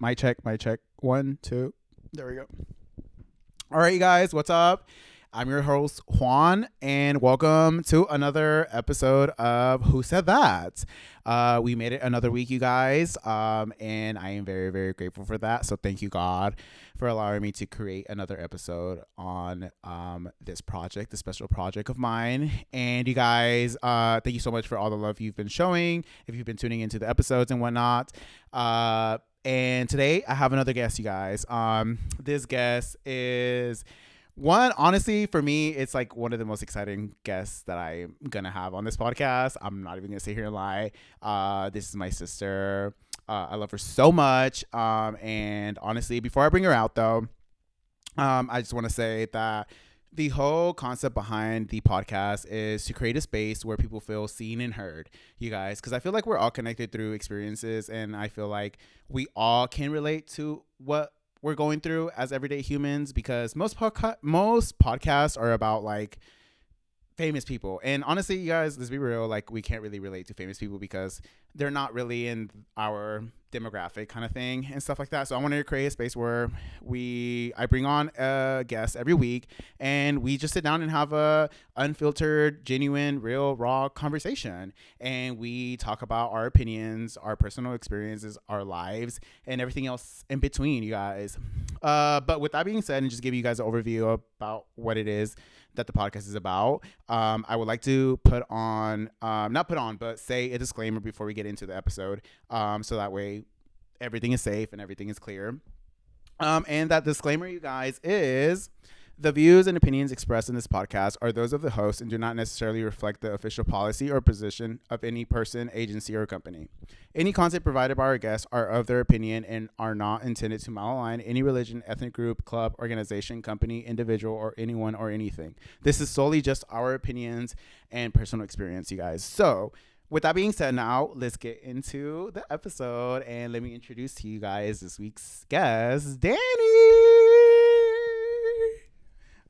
Mic check, mic check. 1, 2. There we go. All right, you guys, what's up? I'm your host, Juan, and welcome to another episode of Who Said That? We made it another week, you guys, and I am very, very grateful for that. So thank you, God, for allowing me to create another episode on this project, this special project of mine. And you guys, thank you so much for all the love you've been showing, if you've been tuning into the episodes and whatnot. And today I have another guest, you guys. This guest is one, honestly, for me, it's like one of the most exciting guests that I'm going to have on this podcast. I'm not even going to sit here and lie. This is my sister. I love her so much. And honestly, before I bring her out, though, I just want to say that the whole concept behind the podcast is to create a space where people feel seen and heard, you guys, because I feel like we're all connected through experiences, and I feel like we all can relate to what we're going through as everyday humans, because most podcasts are about like famous people. And honestly, you guys, let's be real, like we can't really relate to famous people because they're not really in our demographic kind of thing and stuff like that. So I wanted to create a space where I bring on a guest every week and we just sit down and have a unfiltered, genuine, real, raw conversation. And we talk about our opinions, our personal experiences, our lives, and everything else in between, you guys. But with that being said, and just give you guys an overview about what it is that the podcast is about, I would like to but say a disclaimer before we get into the episode, so that way everything is safe and everything is clear. And that disclaimer, you guys, is the views and opinions expressed in this podcast are those of the host and do not necessarily reflect the official policy or position of any person, agency, or company. Any content provided by our guests are of their opinion and are not intended to malign any religion, ethnic group, club, organization, company, individual, or anyone or anything. This is solely just our opinions and personal experience, you guys. So with that being said, now let's get into the episode, and let me introduce to you guys this week's guest, Danny.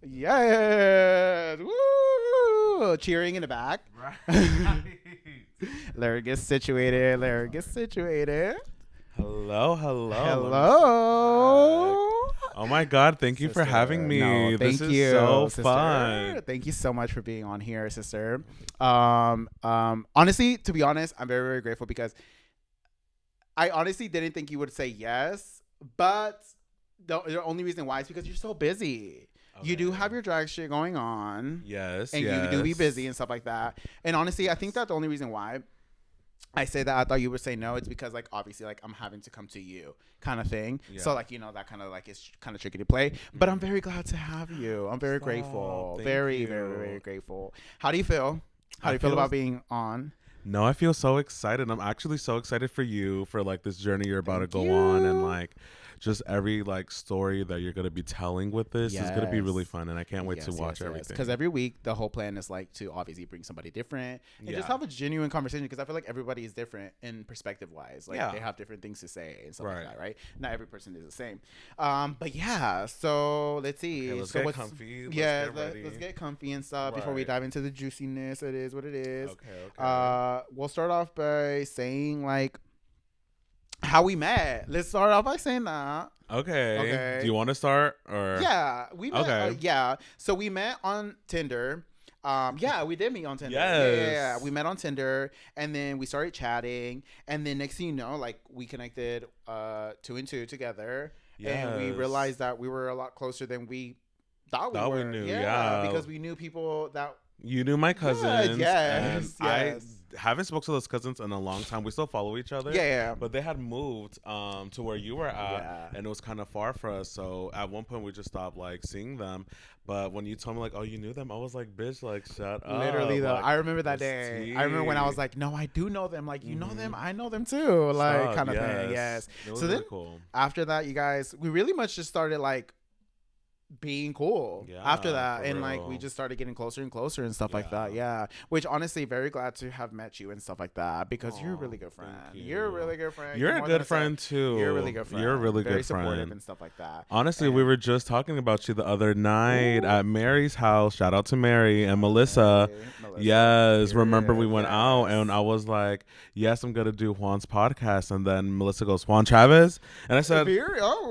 Yes. Woo! Cheering in the back. Right. Let her get situated. Hello. Hello. Oh my God! Thank you for having me. No, this thank is you, so sister. fun. Thank you so much for being on here, sister. Honestly, to be honest, I'm very, very grateful because I honestly didn't think you would say yes, but the only reason why is because you're so busy. Okay. You do have your drag shit going on. Yes. And you do be busy and stuff like that. And honestly, I think that the only reason why I say that I thought you would say no, it's because like obviously like I'm having to come to you kind of thing. Yeah. So like, you know, that kind of like is kind of tricky to play. But I'm very glad to have you. I'm very grateful. Very, very, very grateful. How do you feel? How do you feel about being on? No, I feel so excited. I'm actually so excited for you, for like this journey you're about to go on, and like just every like story that you're going to be telling with this is going to be really fun, and I can't wait to watch everything. Because every week the whole plan is like to obviously bring somebody different and just have a genuine conversation, because I feel like everybody is different in perspective wise. Like they have different things to say and stuff like that, right? Not every person is the same. But yeah, so let's see. Okay, let's get comfy. Let's get comfy and stuff before we dive into the juiciness. It is what it is. Okay. We'll start off by saying like how we met. Let's start off by saying that. Okay. Do you want to start or? Yeah, we met. Okay. So we met on Tinder. We did meet on Tinder. Yes. Yeah, we met on Tinder, and then we started chatting, and then next thing you know, like we connected 2 and 2 together, and we realized that we were a lot closer than we thought we were. We knew, because we knew people that. You knew my cousins. Yes. I haven't spoken to those cousins in a long time. We still follow each other. Yeah. But they had moved to where you were at, and it was kind of far for us. So at one point we just stopped like seeing them. But when you told me like, oh, you knew them, I was like, bitch, like shut up. Literally though, like, I remember that day. I remember when I was like, no, I do know them. Like, you know them, I know them too. Like kind of thing. Yes. It was so really then cool. After that, you guys, we really much just started like being cool after that, and like we real. just started getting closer and closer and stuff like that. Yeah. Yeah, which honestly, very glad to have met you and stuff like that, because you're a really good friend. You're a really good friend. You're a good friend too. You're a really good friend. You're a really very good supportive friend and stuff like that. Honestly, And we were just talking about you the other night at Mary's house. Shout out to Mary and Melissa. Melissa, yes, remember we period. went out and I was like, "Yes, I'm gonna do Juan's podcast." And then Melissa goes, "Juan Chavez," and I said,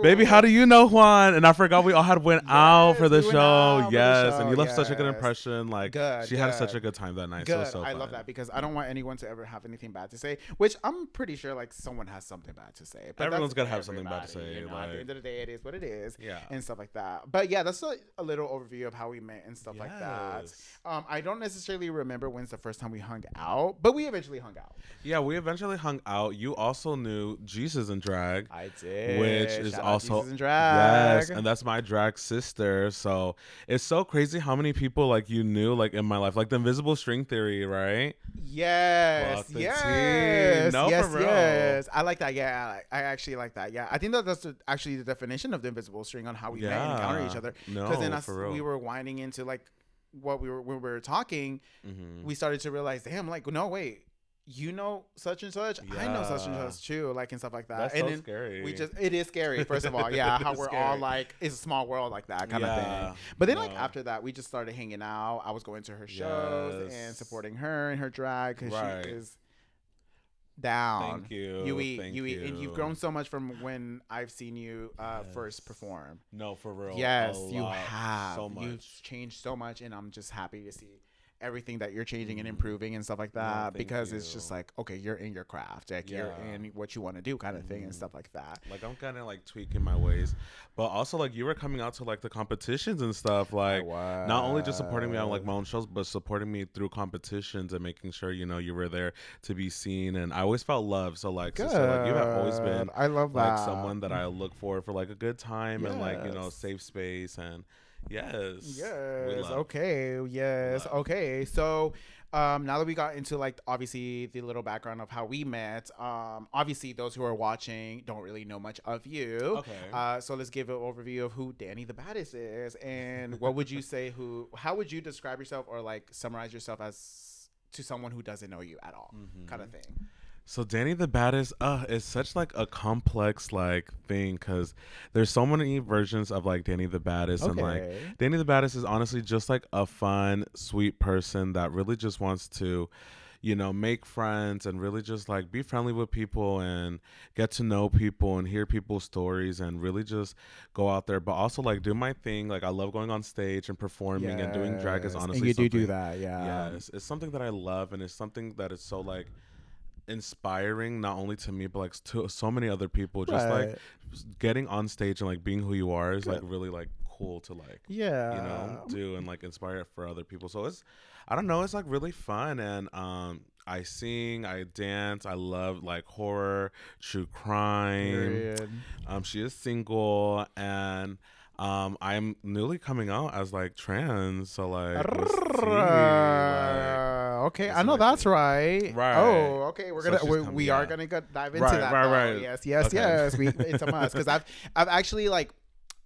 "Baby, how do you know Juan?" And I forgot we all had went out for the show. Yes, and you left such a good impression. Like she had such a good time that night. Good. So I love that, because I don't want anyone to ever have anything bad to say. Which I'm pretty sure like someone has something bad to say. But everyone's gonna have something bad to say. You know, like, at the end of the day, it is what it is. Yeah. And stuff like that. But yeah, that's a little overview of how we met and stuff like that. I don't necessarily remember when's the first time we hung out, but we eventually hung out. Yeah, we eventually hung out. You also knew Jesus in Drag. I did. Which is Shout out also Jesus in Drag. Yes, and that's my drag sister. So it's so crazy how many people like you knew like in my life, like the invisible string theory, right? Yes, No, yes, for real. yes. I like that. Yeah, I actually like that. Yeah, I think that's actually the definition of the invisible string on how we met and encountered each other. No, because then for real. we were winding into like what when we were talking, we started to realize, damn, like no wait. You know such and such. I know such and such too, like and stuff like that. That's and so then scary. it is scary. First of all, yeah, how we're scary. all like, it's a small world like that kind of thing. But then like after that, we just started hanging out. I was going to her shows and supporting her and her drag, because she is down. Thank you. You eat, and you've grown so much from when I've seen you first perform. No, for real. Yes, you have. So much. You've changed so much, and I'm just happy to see everything that you're changing and improving and stuff like that, because it's just like, okay, you're in your craft, like you're in what you want to do kind of thing and stuff like that. Like I'm kind of like tweaking my ways, but also like you were coming out to like the competitions and stuff, like not only just supporting me on like my own shows, but supporting me through competitions and making sure, you know, you were there to be seen. And I always felt love. So like, sister, like you have always been, I love like that, someone that I look for like a good time and like, you know, safe space. And yes. Okay. Yes. Okay. So now that we got into like obviously the little background of how we met, obviously those who are watching don't really know much of you. Okay. So let's give an overview of who Danni the Baddest is, and what would you say, how would you describe yourself or like summarize yourself as to someone who doesn't know you at all, kind of thing. So Danni the Baddest is such like a complex like thing, because there's so many versions of like Danni the Baddest. And like Danni the Baddest is honestly just like a fun, sweet person that really just wants to, you know, make friends and really just like be friendly with people and get to know people and hear people's stories and really just go out there, but also like do my thing. Like I love going on stage and performing and doing drag is honestly and you do that. Yes, it's something that I love, and it's something that is so like inspiring, not only to me but like to so many other people. Just like getting on stage and like being who you are is like really like cool to like you know do and like inspire for other people. So it's, I don't know, it's like really fun. And I sing, I dance, I love like horror, true crime. She is single, and I'm newly coming out as like trans, so like let's see, okay, I know that's right. Oh, okay, we are gonna dive into that. Right. Yes. It's a must, because I've actually like,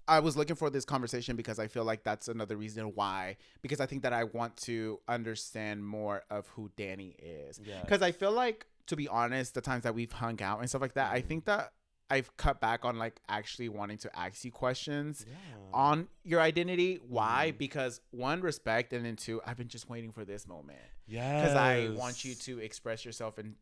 I was looking for this conversation because I feel like that's another reason why, because I think that I want to understand more of who Danni is, because I feel like, to be honest, the times that we've hung out and stuff like that, I think that I've cut back on like actually wanting to ask you questions on your identity. Why? Because one, respect, and then two, I've been just waiting for this moment. Because I want you to express yourself and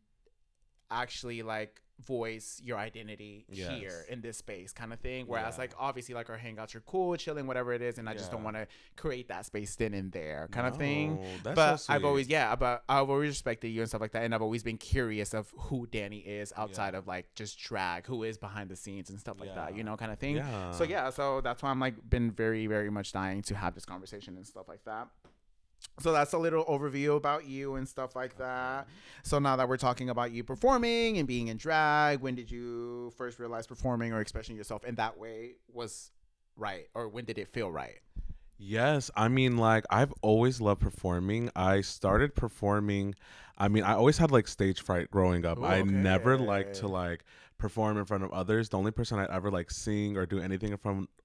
actually like voice your identity here in this space kind of thing. Whereas like obviously like our hangouts are cool, chilling, whatever it is, and I just don't want to create that space then and there kind of thing. But so I've always I've always respected you and stuff like that, and I've always been curious of who Danni is outside of like just drag, who is behind the scenes and stuff like that, you know, kind of thing. So that's why I'm like been very, very much dying to have this conversation and stuff like that. So that's a little overview about you and stuff like that. So now that we're talking about you performing and being in drag, when did you first realize performing or expressing yourself in that way was right? Or when did it feel right? Yes, I mean, like I've always loved performing. I started performing I mean, I always had like stage fright growing up. Ooh, I okay. never liked to like perform in front of others. The only person I'd ever like sing or do anything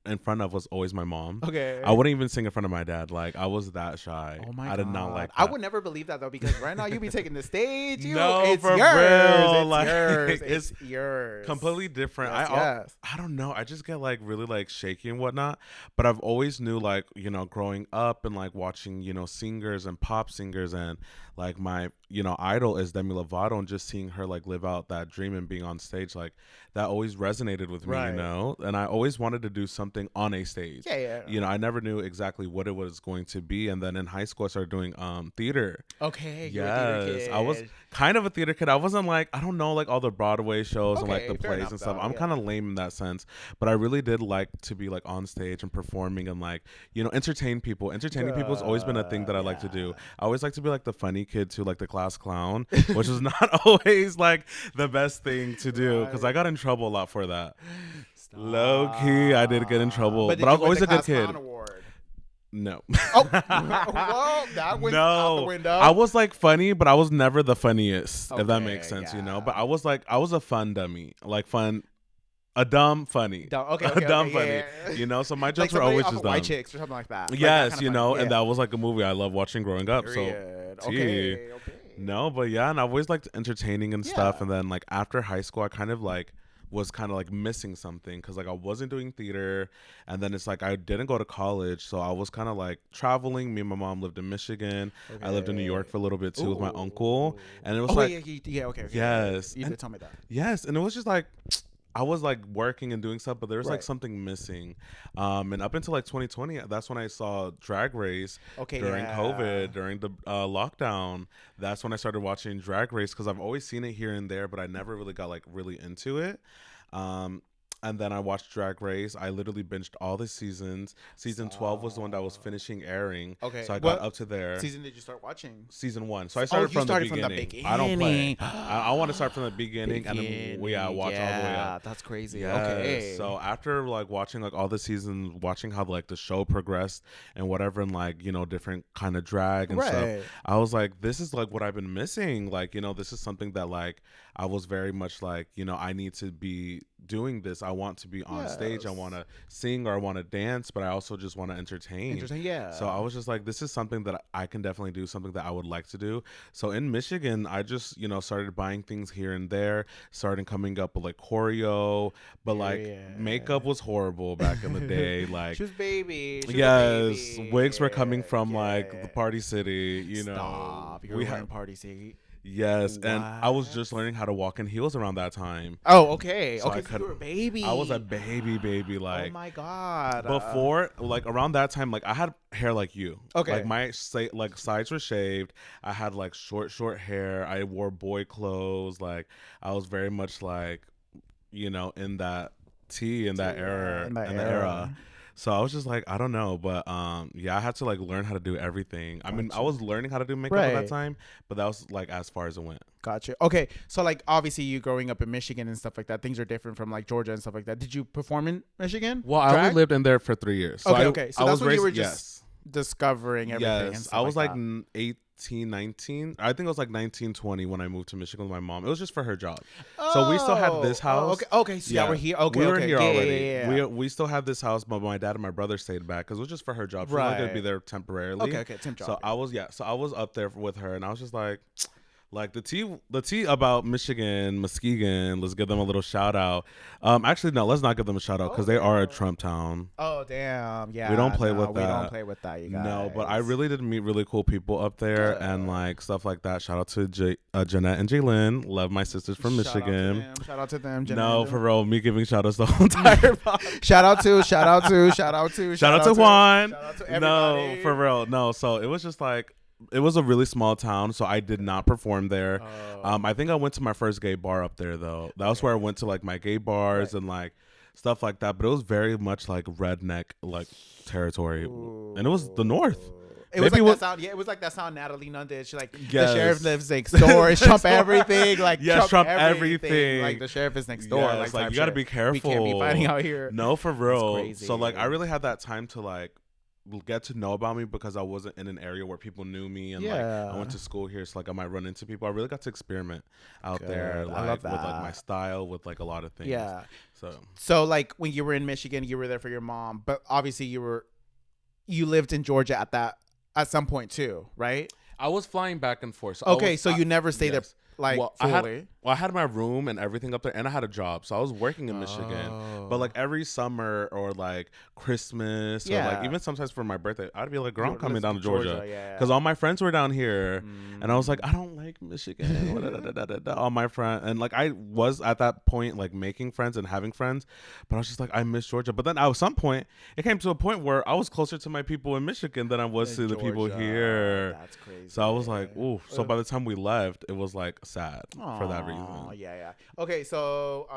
in front of was always my mom. Okay. I wouldn't even sing in front of my dad. Like I was that shy. Oh my I God. did not like that. I would never believe that though, because right now you be taking the stage. No, it's for yours. real. It's Like, yours. it's It's yours. completely different. Yes. I don't know. I just get like really like shaky and whatnot. But I've always knew like, you know, growing up and like watching, you know, singers and pop singers, and like my, you know, idol is Demi Lovato, and just seeing her like live out that dream and being on stage, like that always resonated with me, Right. you know. And I always wanted to do something on a stage. Yeah. You know, I never knew exactly what it was going to be. And then in high school I started doing theater. Okay. You're a theater kid. I was kind of a theater kid. I wasn't like, I don't know, like all the Broadway shows and like the Okay, fair plays enough, and stuff. though, I'm yeah. kind of lame in that sense, but I really did like to be like on stage and performing and like, you know, entertain people. Entertaining people has always been a thing that I like to do. I always like to be like the funny kid too, like the class clown, which is not always like the best thing to do, because I got in trouble a lot for that. Low key, I did get in trouble, but I was always a good kid. No. Oh, well, that went out the window. I was like funny, but I was never the funniest, if that Okay, makes sense, you know. yeah. But I was a fun dummy, like fun, a dumb funny, Okay, a dumb funny, yeah. you know. So my Like jokes were somebody always off just of dumb. White Chicks or something like that. Like that Yes, kind of you know, funny, and yeah. that was like a movie I loved watching growing up. Period. So, Okay. no, but yeah, and I always liked entertaining and stuff. Yeah. And then like after high school, I kind of like was kind of like missing something, because like I wasn't doing theater, and then it's like I didn't go to college, so I was kind of like traveling. Me and my mom lived in Michigan. I lived in New York for a little bit too with my uncle, and it was like okay. yes, You and, did tell me that. yes, and it was just like I was like working and doing stuff, but there was like Right. something missing. And up until like 2020, that's when I saw Drag Race. During COVID, during the lockdown. That's when I started watching Drag Race, because I've always seen it here and there, but I never really got like really into it. And then I watched Drag Race. I literally binged all the seasons. Season 12 was the one that was finishing airing. Okay. So I got up to there. Season did you start watching? Season 1. So I started, from, the beginning. I don't play. Beginning. I want to start from the beginning and then watch all the way up. That's crazy. Yes. Okay. So after like watching like all the seasons, watching how like the show progressed and whatever, and like, you know, different kind of drag and stuff, I was like, this is like what I've been missing. Like, you know, this is something that like I was very much like, you know, I need to be doing this. I want to be on stage. I want to sing or I want to dance, but I also just want to entertain. Yeah. So I was just like, this is something that I can definitely do, something that I would like to do. So in Michigan, I just, you know, started buying things here and there, started coming up with like choreo, but like makeup was horrible back in the day. Like she was baby. Wigs were coming from like the Party City, you know. Stop. You were wearing Party City. Yes, and I was just learning how to walk in heels around that time. Oh, okay. So okay, so you were a baby. I was a baby. Like, oh my God. Before, like around that time, like I had hair like you. Okay. Like my like sides were shaved. I had like short hair. I wore boy clothes. Like I was very much like, you know, in that era. So I was just like, I don't know, but yeah, I had to like learn how to do everything. I mean, I was learning how to do makeup at that time, but that was like as far as it went. Gotcha. Okay, so like obviously you growing up in Michigan and stuff like that, things are different from like Georgia and stuff like that. Did you perform in Michigan? Well, I only lived in there for 3 years. So okay. So that's when you were just yes. discovering everything. And Yes, stuff I was like that. 18, 19. I think it was like 19, 20 when I moved to Michigan with my mom. It was just for her job. So we still had this house. Okay. So yeah, we're here. Okay, we were here already. Yeah. We still had this house, but my dad and my brother stayed back because it was just for her job. She was only gonna be there temporarily. Okay, temp job. So I was up there with her, and I was just like the tea about Michigan, Muskegon. Let's give them a little shout out. Actually, no, let's not give them a shout out because they are a Trump town. Oh damn, yeah. We don't play with that. We don't play with that, you guys. No, but I really did meet really cool people up there and like stuff like that. Shout out to Jeanette and Jaylyn. Love my sisters from Michigan. Shout out to them. No, for real, me giving shout outs the whole entire podcast. Shout out to Juan. Shout out to everybody. No, for real. No, so it was just like, it was a really small town, so I did not perform there. I think I went to my first gay bar up there though. That was where I went to like my gay bars and like stuff like that. But it was very much like redneck like territory, and it was the North. It was like that sound. Yeah, it was like that sound Natalie Nunn did. She like the sheriff lives next door. Trump everything. Like Trump everything. Like the sheriff is next door. Yes, like you got to be careful. We can't be fighting out here. No, for real. Crazy. So like I really had that time to like get to know about me because I wasn't in an area where people knew me, and like I went to school here, so like I might run into people. I really got to experiment out there, like I love that. with like my style, with like a lot of things. Yeah. So like when you were in Michigan, you were there for your mom, but obviously you lived in Georgia at some point too, right? I was flying back and forth. So okay, so you never stayed there yes. like Well, fully. I had my room and everything up there, and I had a job, so I was working in Michigan. But like every summer or like Christmas, or like even sometimes for my birthday, I'd be like, "Girl, I'm coming down to Georgia," because all my friends were down here, and I was like, "I don't like Michigan." All my friends, and like I was at that point like making friends and having friends, but I was just like, I miss Georgia. But then at some point, it came to a point where I was closer to my people in Michigan than I was to the people here. That's crazy. So I was like, "Ooh." So by the time we left, it was like sad for that reason. Yeah. Okay, so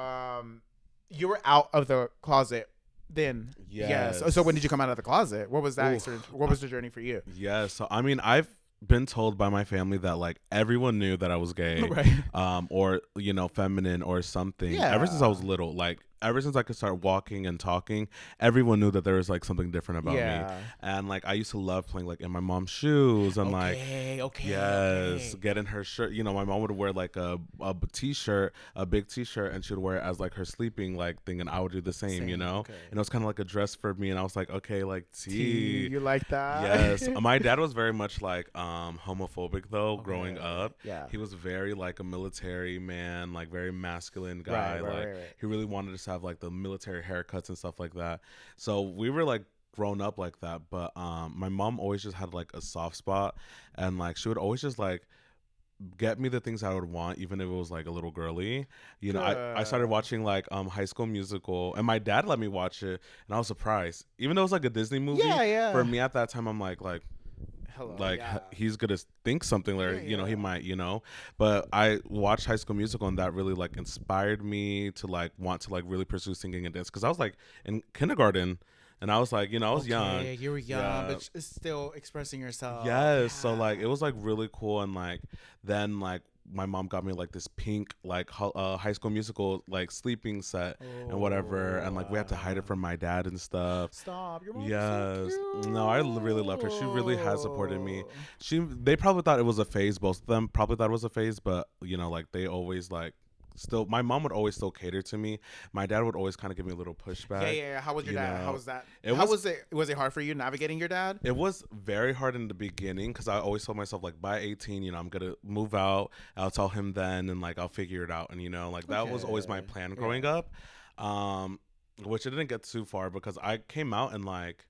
you were out of the closet then. Yes. So when did you come out of the closet? What was that experience? What was the journey for you? Yeah. So I mean, I've been told by my family that like everyone knew that I was gay, right. Or feminine or something. Yeah. Ever since I was little, like ever since I could start walking and talking, everyone knew that there was like something different about me. And like I used to love playing like in my mom's shoes and get in her shirt. My mom would wear like a t-shirt, a big t-shirt, and she would wear it as like her sleeping like thing, and I would do the same. And it was kind of like a dress for me, and I was like, okay, like tea. You like that? Yes. My dad was very much like homophobic though. Growing up, he was very like a military man, like very masculine guy. Right. He really wanted us to have like the military haircuts and stuff like that. So we were like grown up like that, but my mom always just had like a soft spot, and like she would always just like get me the things I would want, even if it was like a little girly. I started watching like High School Musical, and my dad let me watch it, and I was surprised, even though it was like a Disney movie. For me at that time, I'm like hello, he's gonna think something like he might, but I watched High School Musical, and that really like inspired me to like want to like really pursue singing and dance, because I was like in kindergarten, and I was like, I was young. You were young, but it's still expressing yourself. Yes. So like it was like really cool, and like then like my mom got me like this pink like High School Musical like sleeping set and whatever, and like we had to hide it from my dad and stuff. Stop, your mom. Yes. So no, I really loved her. She really has supported me. They probably thought it was a phase. Both of them probably thought it was a phase, but like they always like. Still, my mom would always still cater to me. My dad would always kind of give me a little pushback. Yeah. How was your dad? How was that? Was it hard for you navigating your dad? It was very hard in the beginning, because I always told myself like by 18, I'm gonna move out. I'll tell him then, and like I'll figure it out. And like that was always my plan growing up. Which it didn't get too far, because I came out in like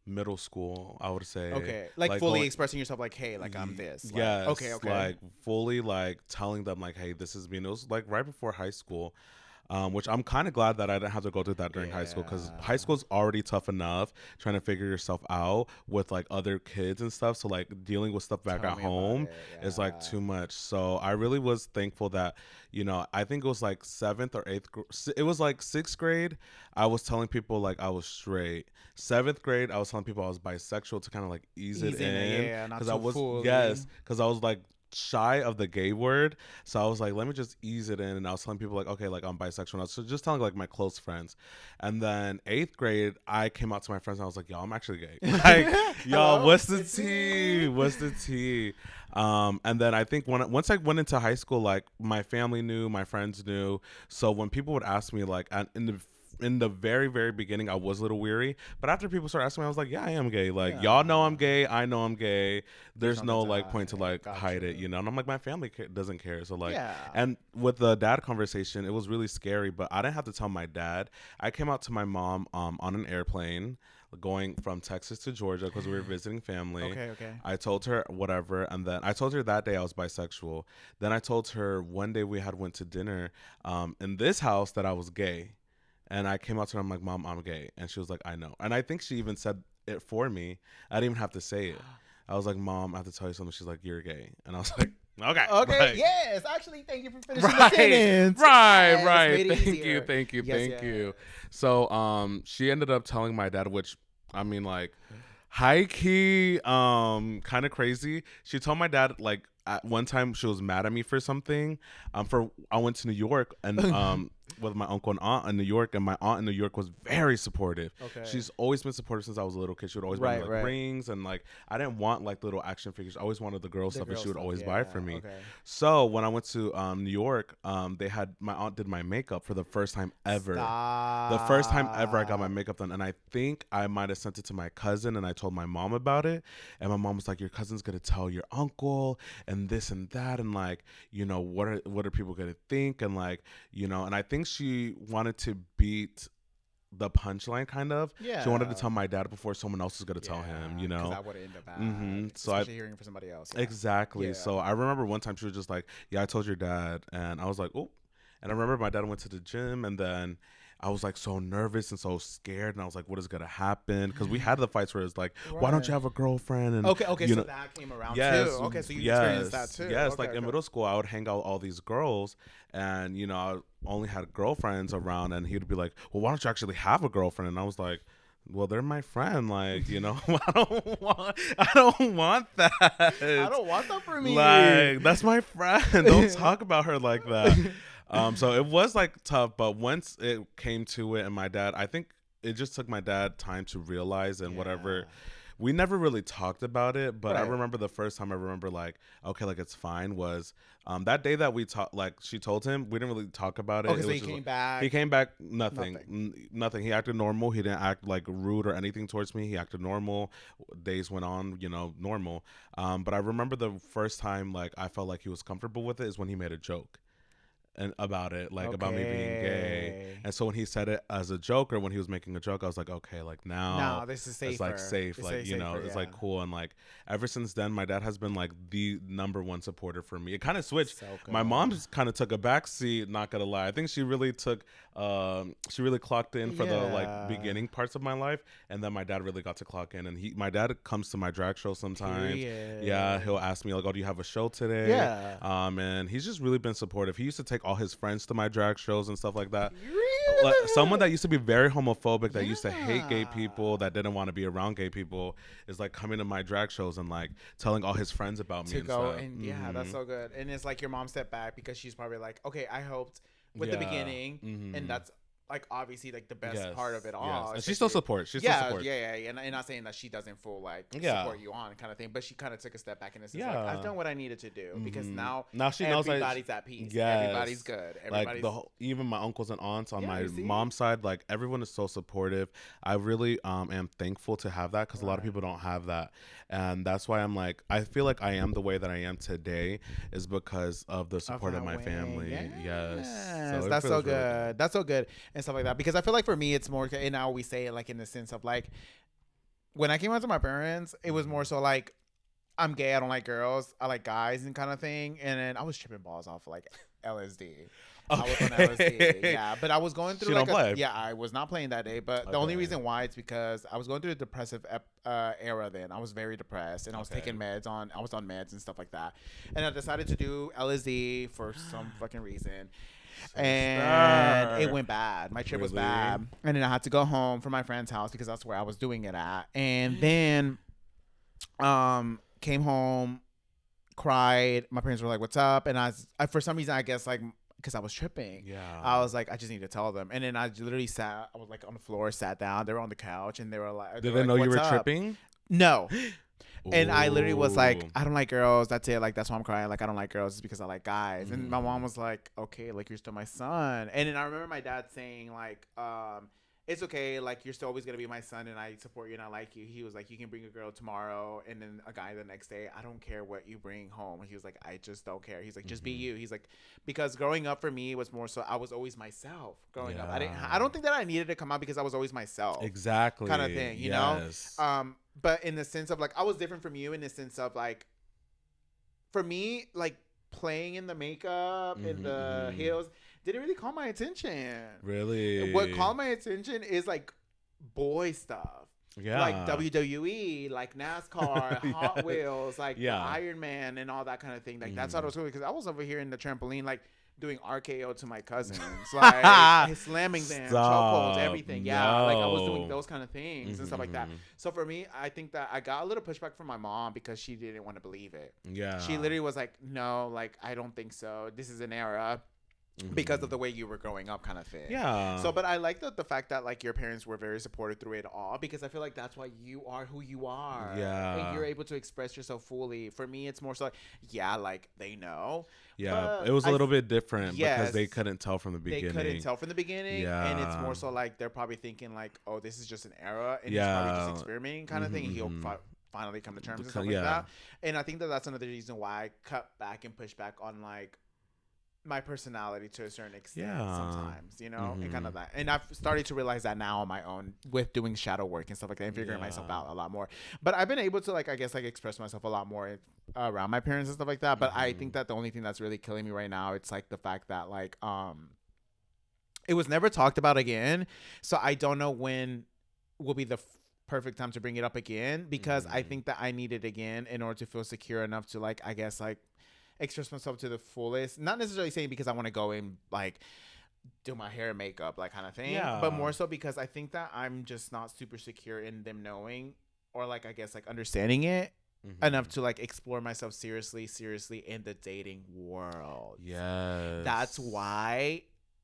middle school, I would say. Okay, like fully expressing yourself, like, hey, like I'm this. Like, yes. Okay. Like fully like telling them like, hey, this is me. And it was like right before high school. Which I'm kind of glad that I didn't have to go through that during high school, because high school's already tough enough trying to figure yourself out with like other kids and stuff. So like dealing with stuff back at home is like too much. So I really was thankful that, I think it was like 7th or 8th. It was like 6th grade. I was telling people like I was straight. 7th grade, I was telling people I was bisexual to kind of like ease it in. Yeah, not because so I was fully. because I was like shy of the gay word, so I was like, let me just ease it in, and I was telling people like, okay, like I'm bisexual, and I was just telling like my close friends. And then 8th grade, I came out to my friends, and I was like, y'all, I'm actually gay. Like, y'all, what's the tea? And then I think once I went into high school, like my family knew, my friends knew, so when people would ask me like in the very, very beginning, I was a little weary. But after people started asking me, I was like, yeah, I am gay. Like, y'all know I'm gay. I know I'm gay. There's no, like, point to, like, hide it, And I'm like, my family doesn't care. So, like, and with the dad conversation, it was really scary. But I didn't have to tell my dad. I came out to my mom on an airplane going from Texas to Georgia, because we were visiting family. Okay. I told her whatever, and then I told her that day I was bisexual. Then I told her one day we had went to dinner in this house that I was gay. And I came out to her, I'm like, Mom, I'm gay. And she was like, I know. And I think she even said it for me. I didn't even have to say it. I was like, Mom, I have to tell you something. She's like, you're gay. And I was like, okay. Right. Yes. Actually, thank you for finishing the sentence. Right. Thank you. So she ended up telling my dad, which, I mean, like, high key, kind of crazy. She told my dad, like, at one time she was mad at me for something. I went to New York, and with my uncle and aunt in New York, and my aunt in New York was very supportive. Okay. She's always been supportive since I was a little kid. She would always buy me like rings, and like I didn't want like little action figures. I always wanted the girl stuff, and she would always buy it for me. Okay. So when I went to New York, they had my aunt did my makeup for the first time ever. Stop. The first time ever I got my makeup done, and I think I might have sent it to my cousin, and I told my mom about it, and my mom was like, "Your cousin's gonna tell your uncle, and this and that, and like, you know, what are people gonna think, and like, you know," and I think she wanted to beat the punchline, kind of. Yeah. She wanted to tell my dad before someone else was gonna tell him, you know. Because I would end up bad. So especially hearing from somebody else. Yeah. Exactly. Yeah. So I remember one time she was just like, "Yeah, I told your dad," and I was like, "Oh," and I remember my dad went to the gym, and then I was like so nervous and so scared, and I was like, "What is gonna happen?" Because we had the fights where it's like, "Why don't you have a girlfriend?" And okay, you so know, that came around yes, too. Okay, so you yes, experienced that too. yes. Okay, Like in middle school, I would hang out with all these girls, and you know, I only had girlfriends around, and he'd be like, "Well, why don't you actually have a girlfriend?" And I was like, "Well, they're my friend. Like, you know, I don't want that. I don't want that for me. Like, that's my friend. Don't talk about her like that." So it was like tough, but once it came to it, and my dad, I think it just took my dad time to realize, and whatever. We never really talked about it, but I remember the first time I remember like, okay, like it's fine, was that day that we talked, like she told him, we didn't really talk about it. Okay, it so was he came back. He came back, nothing. He acted normal. He didn't act like rude or anything towards me. He acted normal. Days went on, you know, normal. But I remember the first time like I felt like he was comfortable with it is when he made a joke. And about it, like about me being gay, and so when he said it as a joke, or when he was making a joke, I was like, okay, like now this is safer. It's like safe, it's like you know, safer, it's like cool, and like ever since then, my dad has been like the #1 supporter for me. It kind of switched. So my mom just kind of took a back seat. Not gonna lie, I think she really took, she really clocked in for the like beginning parts of my life, and then my dad really got to clock in. And my dad comes to my drag show sometimes. Yeah, he'll ask me like, "Oh, do you have a show today?" Yeah. And he's just really been supportive. He used to take all his friends to my drag shows and stuff like that. Really? Like, someone that used to be very homophobic, that used to hate gay people, that didn't want to be around gay people, is like coming to my drag shows and like telling all his friends about me and stuff. And that's so good. And it's like your mom stepped back because she's probably like, okay, I helped with the beginning, and that's like obviously like the best part of it all. And she still supports. And not saying that she doesn't full like support you on kind of thing, but she kind of took a step back and it's like, I've done what I needed to do, because now she knows everybody's at peace. Everybody's good. Everybody's like even my uncles and aunts on my mom's side, like everyone is so supportive. I really am thankful to have that, because a lot of people don't have that, and that's why I'm like, I feel like I am the way that I am today is because of the support of my family. So that's so good. That's so good. And stuff like that, because I feel like for me it's more, and now we say it like in the sense of like when I came out to my parents, it was more so like, I'm gay, I don't like girls, I like guys and kind of thing. And then I was tripping balls off of like LSD. I was on LSD, but I was going through I was not playing that day, but the only reason why it's because I was going through a depressive era then. I was very depressed, and I was taking meds I was on meds and stuff like that, and I decided to do LSD for some fucking reason. And it went bad. My trip was bad, and then I had to go home from my friend's house because that's where I was doing it at. And then came home, cried. My parents were like, "What's up?" And I for some reason, I guess like because I was tripping, I was like, I just need to tell them. And then I literally sat, I was like on the floor, sat down, they were on the couch, and they were like, did they know you were tripping? No. And I literally was like, I don't like girls. That's it. Like, that's why I'm crying. Like, I don't like girls. It's because I like guys. And my mom was like, okay, like, you're still my son. And then I remember my dad saying, like, it's okay. Like, you're still always going to be my son, and I support you and I like you. He was like, you can bring a girl tomorrow and then a guy the next day. I don't care what you bring home. He was like, I just don't care. He's like, just be you. He's like, because growing up for me was more so I was always myself growing up. I don't think that I needed to come out because I was always myself. Exactly. Kind of thing, you know? But in the sense of like, I was different from you in the sense of like, for me, like playing in the makeup and the heels didn't really call my attention. Really? What called my attention is like boy stuff. Yeah. Like WWE, like NASCAR, Hot Wheels, like the Iron Man and all that kind of thing. Like that's how it was going, because I was over here in the trampoline, like doing RKO to my cousins, like slamming them, chokeholds, everything. Like I was doing those kind of things and stuff like that. So for me, I think that I got a little pushback from my mom because she didn't want to believe it. She literally was like, no, like I don't think so. This is an era because of the way you were growing up, kind of thing. Yeah. So, but I like the fact that like your parents were very supportive through it all, because I feel like that's why you are who you are. Yeah. And you're able to express yourself fully. For me, it's more so like, yeah, like they know. Yeah, it was a little bit different because they Yes. couldn't tell from the They beginning. couldn't tell from the beginning, and it's more Yeah. so like they're probably thinking like, oh, this is just an era, and he's probably just Yeah. experimenting, kind of thing. And he'll finally come to terms and stuff like Yeah. that. And I think that that's another reason why I cut back and push back on like my personality to a certain extent. Yeah. Sometimes, you know, and kind of that. And I've started to realize that now on my own with doing shadow work and stuff like that, and figuring myself out a lot more. But I've been able to like, I guess, like express myself a lot more around my parents and stuff like that. But I think that the only thing that's really killing me right now, it's like the fact that like it was never talked about again. So I don't know when will be the perfect time to bring it up again, because I think that I need it again in order to feel secure enough to like, I guess, like express myself to the fullest. Not necessarily saying because I want to go and like do my hair and makeup, like kind of thing. Yeah. But more so because I think that I'm just not super secure in them knowing, or like, I guess, like understanding it enough to like explore myself seriously in the dating world. Yes. That's why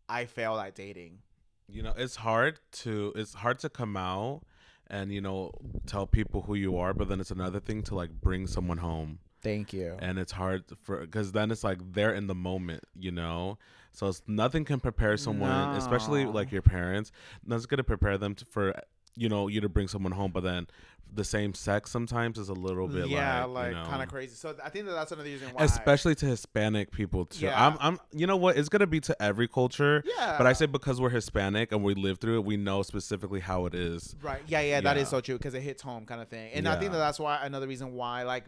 I fail at dating. You know, it's hard to come out and, you know, tell people who you are, but then it's another thing to like bring someone home. Thank you. And it's hard because then it's like they're in the moment, you know? So it's, nothing can prepare someone, especially like your parents. Nothing's going to prepare them for, you know, you to bring someone home. But then the same sex sometimes is a little bit like you know, kind of crazy. So I think that that's another reason why. Especially to Hispanic people too. Yeah. I'm you know what? It's going to be to every culture. Yeah. But I say because we're Hispanic and we live through it, we know specifically how it is. Right. Yeah. That is so true, because it hits home, kind of thing. And I think that that's why another reason why, like,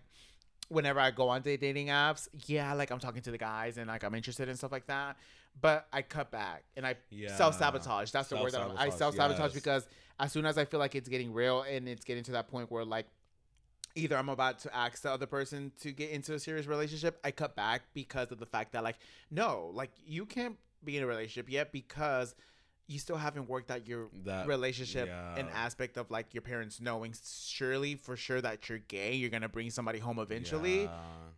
whenever I go on dating apps, like I'm talking to the guys and like I'm interested in stuff like that, but I cut back and I self-sabotage. That's the word that I self-sabotage, because as soon as I feel like it's getting real and it's getting to that point where like either I'm about to ask the other person to get into a serious relationship, I cut back because of the fact that like, no, like you can't be in a relationship yet because you still haven't worked out your relationship and aspect of like your parents knowing surely for sure that you're gay, you're gonna bring somebody home eventually,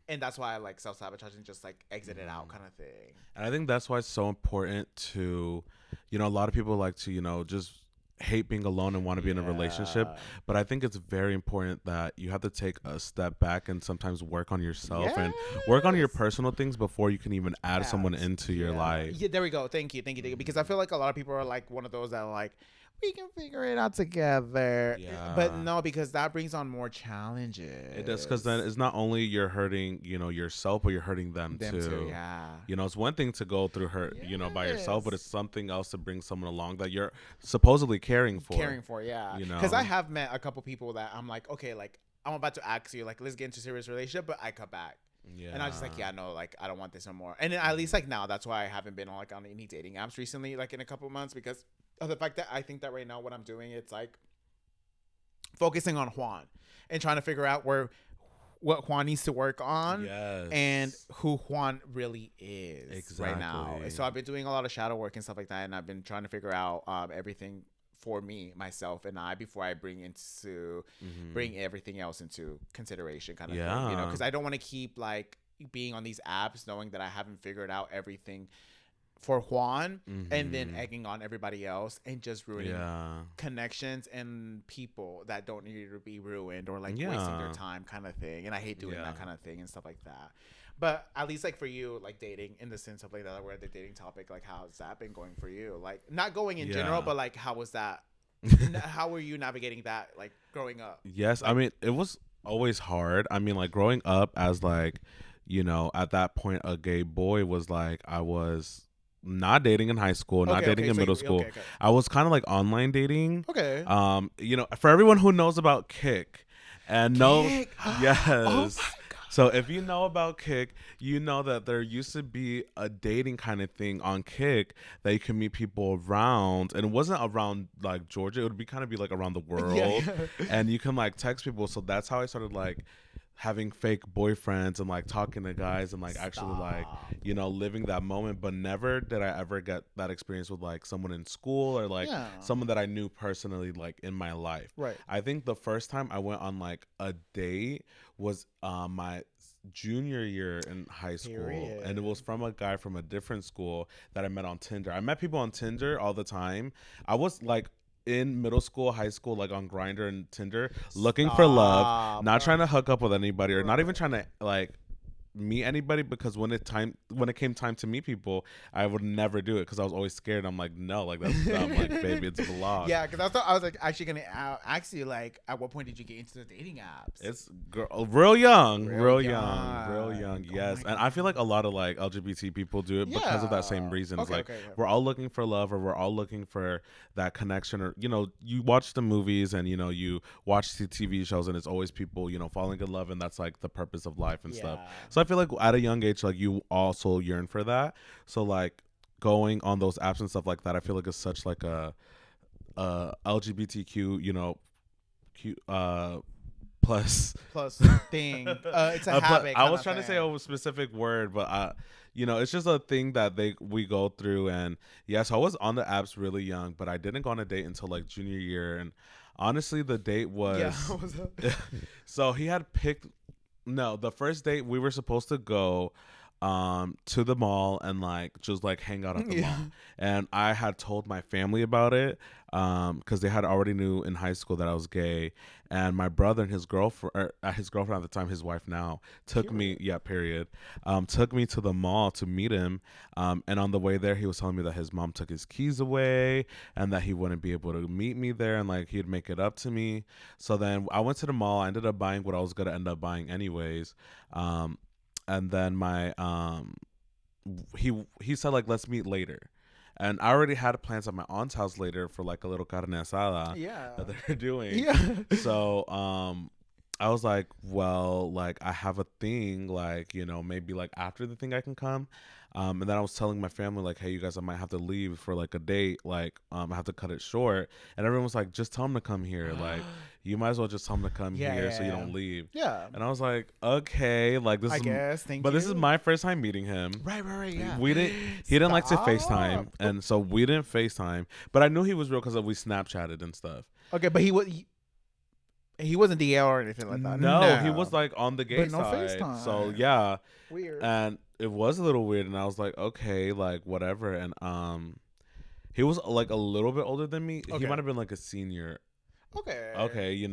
and that's why I like self-sabotage and just like exit it out, kind of thing. And I think that's why it's so important to, you know, a lot of people like to, you know, just hate being alone and want to be in a relationship, but I think it's very important that you have to take a step back and sometimes work on yourself and work on your personal things before you can even add someone into your life. There we go. Thank you, because I feel like a lot of people are like one of those that are like, we can figure it out together. But no, because that brings on more challenges. It does, because then it's not only you're hurting, you know, yourself, but you're hurting them too. You know, it's one thing to go through hurt, you know, by yourself, but it's something else to bring someone along that you're supposedly caring for. You know, because I have met a couple people that I'm like, okay, like I'm about to ask you, like, let's get into a serious relationship, but I cut back. And I was just like, no, like I don't want this no more. And then at least like now, that's why I haven't been on like on any dating apps recently, like in a couple of months, because of the fact that I think that right now what I'm doing, it's like focusing on Juan and trying to figure out what Juan needs to work on and who Juan really is right now. So I've been doing a lot of shadow work and stuff like that, and I've been trying to figure out everything for me, myself, and I before I bring everything else into consideration, kind of thing, you know, because I don't want to keep like being on these apps knowing that I haven't figured out everything for Juan and then egging on everybody else and just ruining connections and people that don't need to be ruined, or like wasting their time, kind of thing. And I hate doing that kind of thing and stuff like that. But at least like for you, like dating in the sense of like that we're at the dating topic, like how's that been going for you? Like not going in general, but like how was that? How were you navigating that, like growing up? Yes, like, I mean, it was always hard. I mean, like growing up as like, you know, at that point a gay boy was like, I was not dating in high school, not dating in middle school. I was kind of like online dating. You know, for everyone who knows about Kik and knows, yes. So if you know about Kik, you know that there used to be a dating kind of thing on Kik that you can meet people around, and it wasn't around like Georgia. It would be kind of be like around the world, and you can like text people. So that's how I started like having fake boyfriends and like talking to guys and like actually like, you know, living that moment. But never did I ever get that experience with like someone in school or like someone that I knew personally like in my life. I think the first time I went on like a date was my junior year in high school, and it Period. was from a guy from a different school that I met on Tinder. I met people on Tinder all the time. I was like in middle school, high school, like on Grinder and Tinder, looking for love, Stop. not trying to hook up with anybody or not even Right. trying to like meet anybody, because when it came time to meet people, I would never do it because I was always scared. I'm like, no, like that's dumb. Like, baby, it's vlog. Yeah, because I was like actually gonna ask you like, at what point did you get into the dating apps? It's real young, Real real young. young. Oh Yes, my and I feel like a lot of like LGBT people do it because of that same Yeah. reason. It's Okay. like Okay. Yeah. we're all looking for love, or we're all looking for that connection, or you watch the movies and you watch the TV shows, and it's always people falling in love, and that's like the purpose of life and stuff. Yeah. So I feel like at a young age, like you also yearn for that. So like going on those apps and stuff like that, I feel like it's such like a LGBTQ, Q, Plus thing. It's a habit. I was kinda trying to say thing. a specific word, but it's just a thing that we go through. And yes, I was on the apps really young, but I didn't go on a date until like junior year. And honestly, the date Yeah. was so he had picked. No, the first date we were supposed to go to the mall and like just like hang out at the Yeah. mall. And I had told my family about it because they had already knew in high school that I was gay. And my brother and his girlfriend, at the time, his wife now, took me, period, took me to the mall to meet him. And on the way there, he was telling me that his mom took his keys away and that he wouldn't be able to meet me there, and like he'd make it up to me. So then I went to the mall. I ended up buying what I was going to end up buying anyways. And then my he said like, let's meet later. And I already had plans at my aunt's house later for like a little carne asada Yeah. that they're doing. Yeah. So I was like, well, like I have a thing, like, maybe like after the thing I can come. And then I was telling my family like, hey, you guys, I might have to leave for like a date. Like, I have to cut it short. And everyone was like, just tell him to come here. Like, you might as well just tell him to come here so you don't leave. Yeah. And I was like, okay, like this I is, guess. Thank but you. this is my first time meeting him. Right. Yeah. He didn't like to Stop. FaceTime, and so we didn't FaceTime. But I knew he was real because we Snapchatted and stuff. Okay, but he wasn't DL or anything like that. No, he was like on the gay But no side. FaceTime. So yeah, Weird. and it was a little weird, and I was like, okay, like whatever. And he was like a little bit older than me. Okay. He might have been like a senior. Okay. Okay.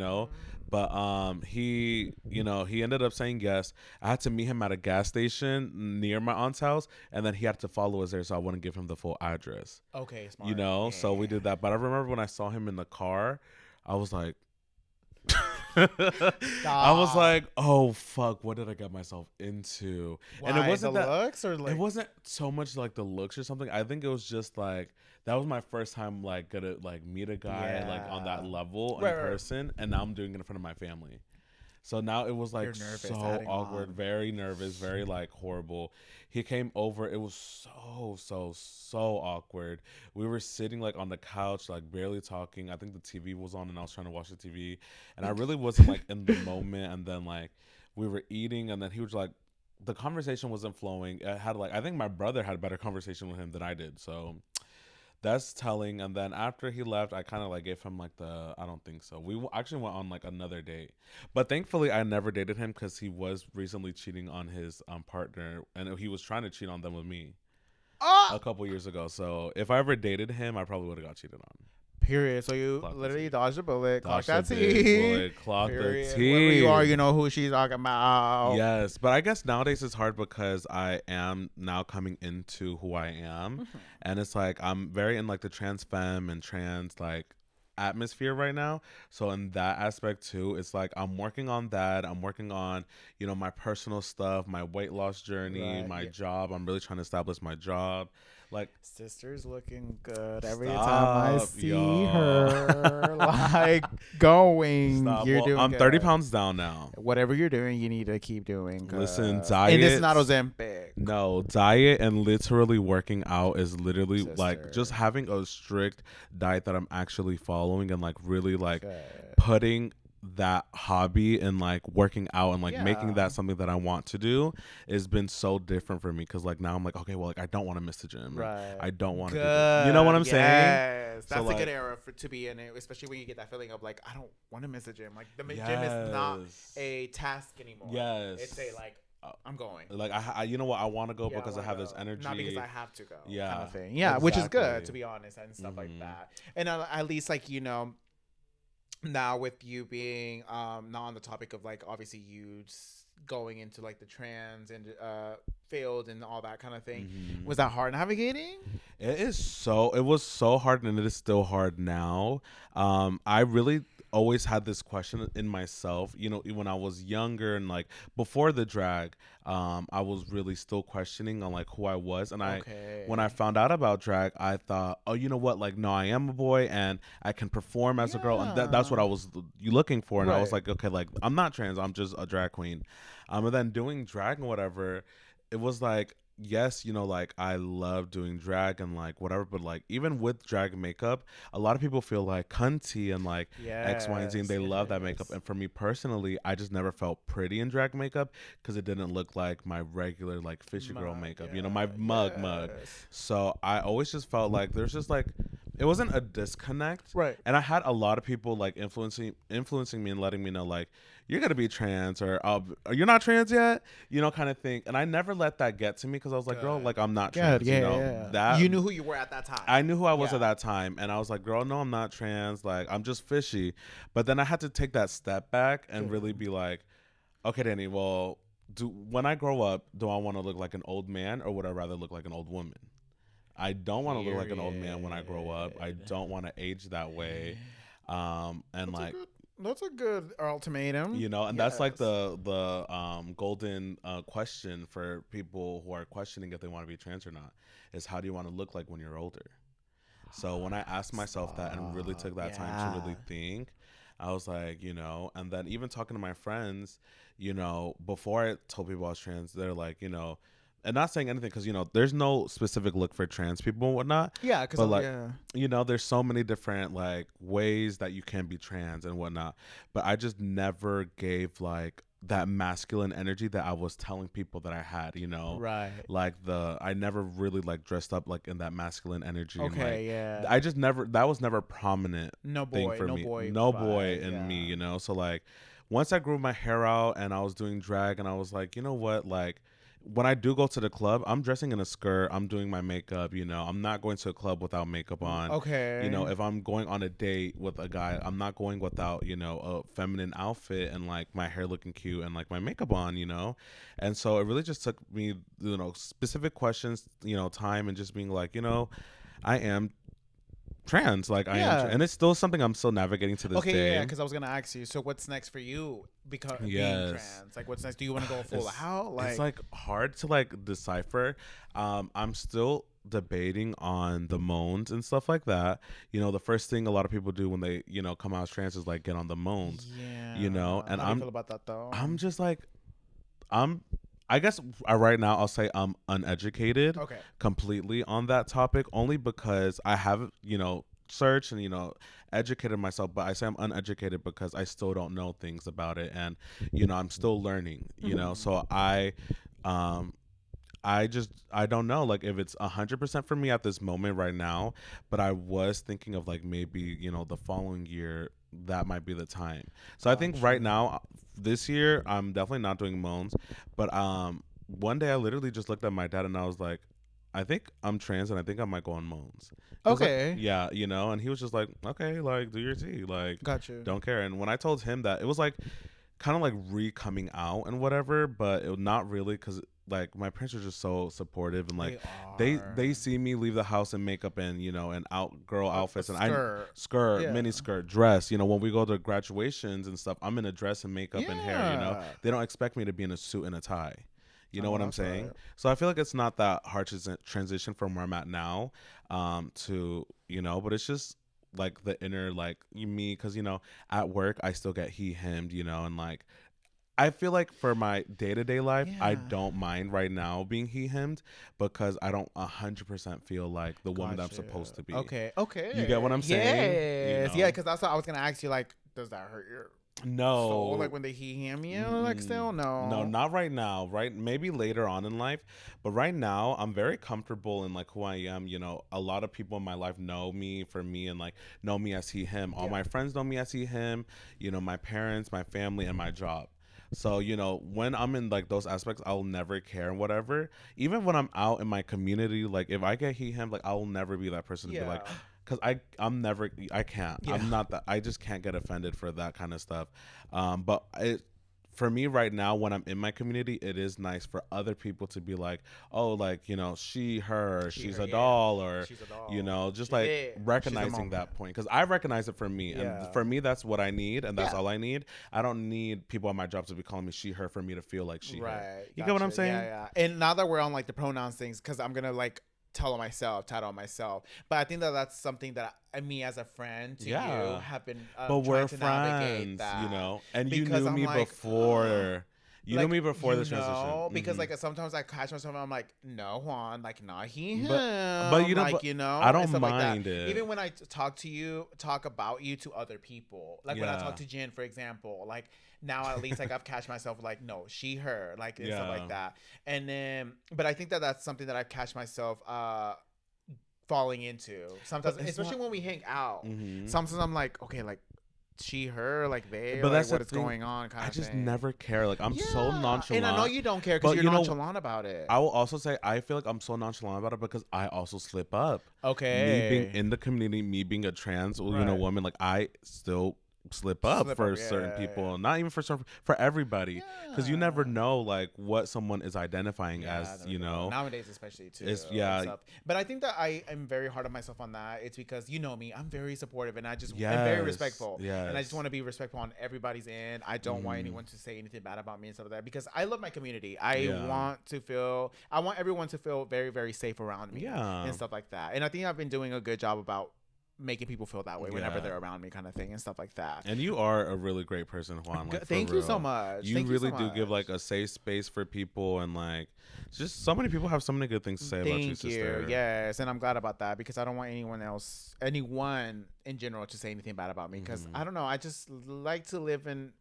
But he ended up saying yes. I had to meet him at a gas station near my aunt's house, and then he had to follow us there, so I wouldn't give him the full address. Okay, smart. So we did that. But I remember when I saw him in the car, I was like, I was like, oh fuck, what did I get myself into? Why, and it wasn't the that looks or like it wasn't so much like the looks or something. I think it was just like that was my first time like gonna like meet a guy like on that level in person, and now I'm doing it in front of my family. So now it was like so awkward, very nervous, very like horrible. He came over. It was so awkward. We were sitting like on the couch, like barely talking. I think the TV was on and I was trying to watch the TV. And I really wasn't like in the moment. And then like we were eating, and then he was like, the conversation wasn't flowing. It had like, I think my brother had a better conversation with him than I did. So that's telling. And then after he left, I kind of like gave him like I don't think so. We actually went on like another date, but thankfully I never dated him because he was recently cheating on his partner, and he was trying to cheat on them with me a couple years ago. So if I ever dated him, I probably would have got cheated on. Period. So you literally dodged a bullet, clocked that T. Clock the T. Wherever you are, you know who she's talking about. Yes, but I guess nowadays it's hard because I am now coming into who I am, and it's like I'm very in like the trans femme and trans like atmosphere right now. So in that aspect too, it's like I'm working on that. I'm working on my personal stuff, my weight loss journey, my job. I'm really trying to establish my job. Like, sister's looking good every time I see her like going. You're doing I'm good. 30 pounds down now. Whatever you're doing, you need to keep doing. Listen, diet. And it's not Ozempic. No, diet and literally working out is literally like just having a strict diet that I'm actually following, and like really like putting that hobby and like working out and like making that something that I want to do has been so different for me, because like now I'm like, okay, well, like I don't want to miss the gym, right? I don't want to do that. You know what I'm saying? Yes, that's so, a like, good era to be in it, especially when you get that feeling of like, I don't want to miss the gym. Like the gym is not a task anymore. Yes, it's a like, I'm going. Like you know what, I want to go Yeah, I because I wanna have this go. energy. Not because I have to go, kind Yeah, of thing. Yeah, which is good exactly. to be honest and stuff like that. And at least like now with you being now on the topic of like obviously you going into like the trans and field and all that kind of thing, was that hard navigating? It was so hard, and it is still hard now. I really always had this question in myself, when I was younger and like before the drag. I was really still questioning on like who I was, and when I Okay. found out about drag, I thought, oh, you know what, like, no, I am a boy and I can perform as a girl, and that's what Yeah. I was looking for. And I was Right. like, okay, like, I'm not trans, I'm just a drag queen. And then doing drag and whatever, it was like, yes, like, I love doing drag and like whatever, but like even with drag makeup, a lot of people feel like cunty and like X, Y, and Z, and Yes, they it love that makeup. is. And for me personally, I just never felt pretty in drag makeup because it didn't look like my regular like fishy girl Mug, makeup, my mug. yes. So I always just felt like there's just like, it wasn't a disconnect. Right. And I had a lot of people like influencing me and letting me know like, you're gonna be trans, or you're not trans yet, kind of thing. And I never let that get to me because I was like, girl, Good. like, I'm not Good. trans. Yeah, yeah. That You knew who you were at that time. I knew who I was Yeah. at that time, and I was like, girl, no, I'm not trans. Like, I'm just fishy. But then I had to take that step back and really be like, okay, Danny, well, when I grow up, do I want to look like an old man, or would I rather look like an old woman? I don't want to look like an old man when I grow up. I don't want to age that way. And That's like, that's a good ultimatum. and that's like the golden question for people who are questioning if they want to be trans or not, is how do you want to look like when you're older? So when I asked myself that and really took that time to really think, I was like, and then even talking to my friends, before I told people I was trans, they're like, and not saying anything because, there's no specific look for trans people and whatnot. Yeah, because But like, yeah. there's so many different like ways that you can be trans and whatnot. But I just never gave like that masculine energy that I was telling people that I had, Right. like I never really like dressed up like in that masculine energy. And like, Okay, yeah. I just never, that was never a prominent No thing boy, for no me. boy No boy vibe, in me, yeah. So like, once I grew my hair out and I was doing drag, and I was like, you know what, like, when I do go to the club, I'm dressing in a skirt, I'm doing my makeup, I'm not going to a club without makeup on. Okay. If I'm going on a date with a guy, I'm not going without, a feminine outfit and like my hair looking cute and like my makeup on, And so it really just took me, specific questions, time, and just being like, I am trans, like I am, Yeah. and it's still something I'm still navigating to this Okay, yeah, day. because I was gonna ask you. So, what's next for you? Because being Yes. trans, like, what's next? Do you want to go full out? It's Like, like hard to like decipher. I'm still debating on the moans and stuff like that. The first thing a lot of people do when they come out as trans is like get on the moans. And how do you feel about that though? I'm just like, I'm I guess right now I'll say I'm uneducated Okay. completely on that topic, only because I have searched and educated myself, but I say I'm uneducated because I still don't know things about it, and I'm still learning. So um I don't know like if it's 100% for me at this moment right now, but I was thinking of like maybe the following year that might be the time. So I think right Gotcha. now this year I'm definitely not doing moans, but one day I literally just looked at my dad and I was like, I think I'm trans and I think I might go on moans. He was like, Okay. yeah, and he was just like, okay, like do your tea, like Gotcha. don't care. And when I told him that, it was like kind of like coming out and whatever, but not really, because like my parents are just so supportive, and like They they are. see me leave the house in makeup and and out girl A outfits, and I skirt. skirt, Yeah. mini skirt, dress. When we go to graduations and stuff, I'm in a dress and makeup and hair. Yeah. They don't expect me to be in a suit and a tie. You I know know what I'm that's saying? right. So I feel like it's not that hard to transition from where I'm at now, to but it's just like the inner like me, because at work I still get he him, and like I feel like for my day to day life, I Yeah. don't mind right now being he himmed, because I don't 100% feel like the woman that I'm Gotcha. supposed to be. Okay. Okay. You get what I'm saying? Yes. Yeah. Because that's what I was gonna ask you. Like, does that hurt your soul? Like No. when they hear you? Like, Mm-mm. still No, no. not right now. Right, maybe later on in life, but right now I'm very comfortable in like who I am. A lot of people in my life know me for me, and like know me as he him. All Yeah. my friends know me as he him. My parents, my family, and my job. So, when I'm in like those aspects, I'll never care and whatever. Even when I'm out in my community, like if I get he him, like I'll never be that person to be like, Yeah. because I can't. Yeah. I'm not that. I just can't get offended for that kind of stuff. But for me right now, when I'm in my community, it is nice for other people to be like, oh, like, she, her, She, she's her, a yeah. doll, or, She's a doll. just She's like it. She's a recognizing moment. that point. Because I recognize it for me. And Yeah. for me, that's what I need. And that's Yeah. all I need. I don't need people at my job to be calling me she, her for me to feel like she, her. Right. You get what I'm Gotcha. saying? Yeah, yeah. And now that we're on like the pronouns things, because I'm gonna like title on myself. But I think that that's something that me as a friend to you have been But trying we're to navigate friends, that. and you Because knew I'm me like, before. You like, knew me before the transition. because like sometimes I catch myself and I'm like, no, Juan, like not he, him, but like I and don't stuff like mind that. it. Even when I talk about you to other people, like when I talk to Jen, for example, like now at least like I've catched myself like, no, she, her, like and stuff like that. And then, but I think that that's something that I've catched myself falling into sometimes, especially when we hang out. Sometimes I'm like, okay, like she, her, like they, but like that's what the is thing. going on kind I of just thing. never care. Like I'm so nonchalant. And I know you don't care because But you're nonchalant about it. I will also say I feel like I'm so nonchalant about it because I also slip up. Okay. Me being in the community, me being a trans woman, like I still slip up for certain people, not even for everybody, because you never know like what someone is identifying as, nowadays, especially too. It's but I think that I am very hard on myself on that. It's because me, I'm very supportive and I just I'm very respectful, and I just want to be respectful on everybody's end. I don't want anyone to say anything bad about me and stuff like that because I love my community. I want everyone to feel very, very safe around me and stuff like that. And I think I've been doing a good job about making people feel that way whenever they're around me, kind of thing, and stuff like that. And you are a really great person, Juan. Like, thank you so much. You really do give like a safe space for people, and like just so many people have so many good things to say about you, sister. Yes, and I'm glad about that because I don't want anyone in general to say anything bad about me because I don't know. I just like to live in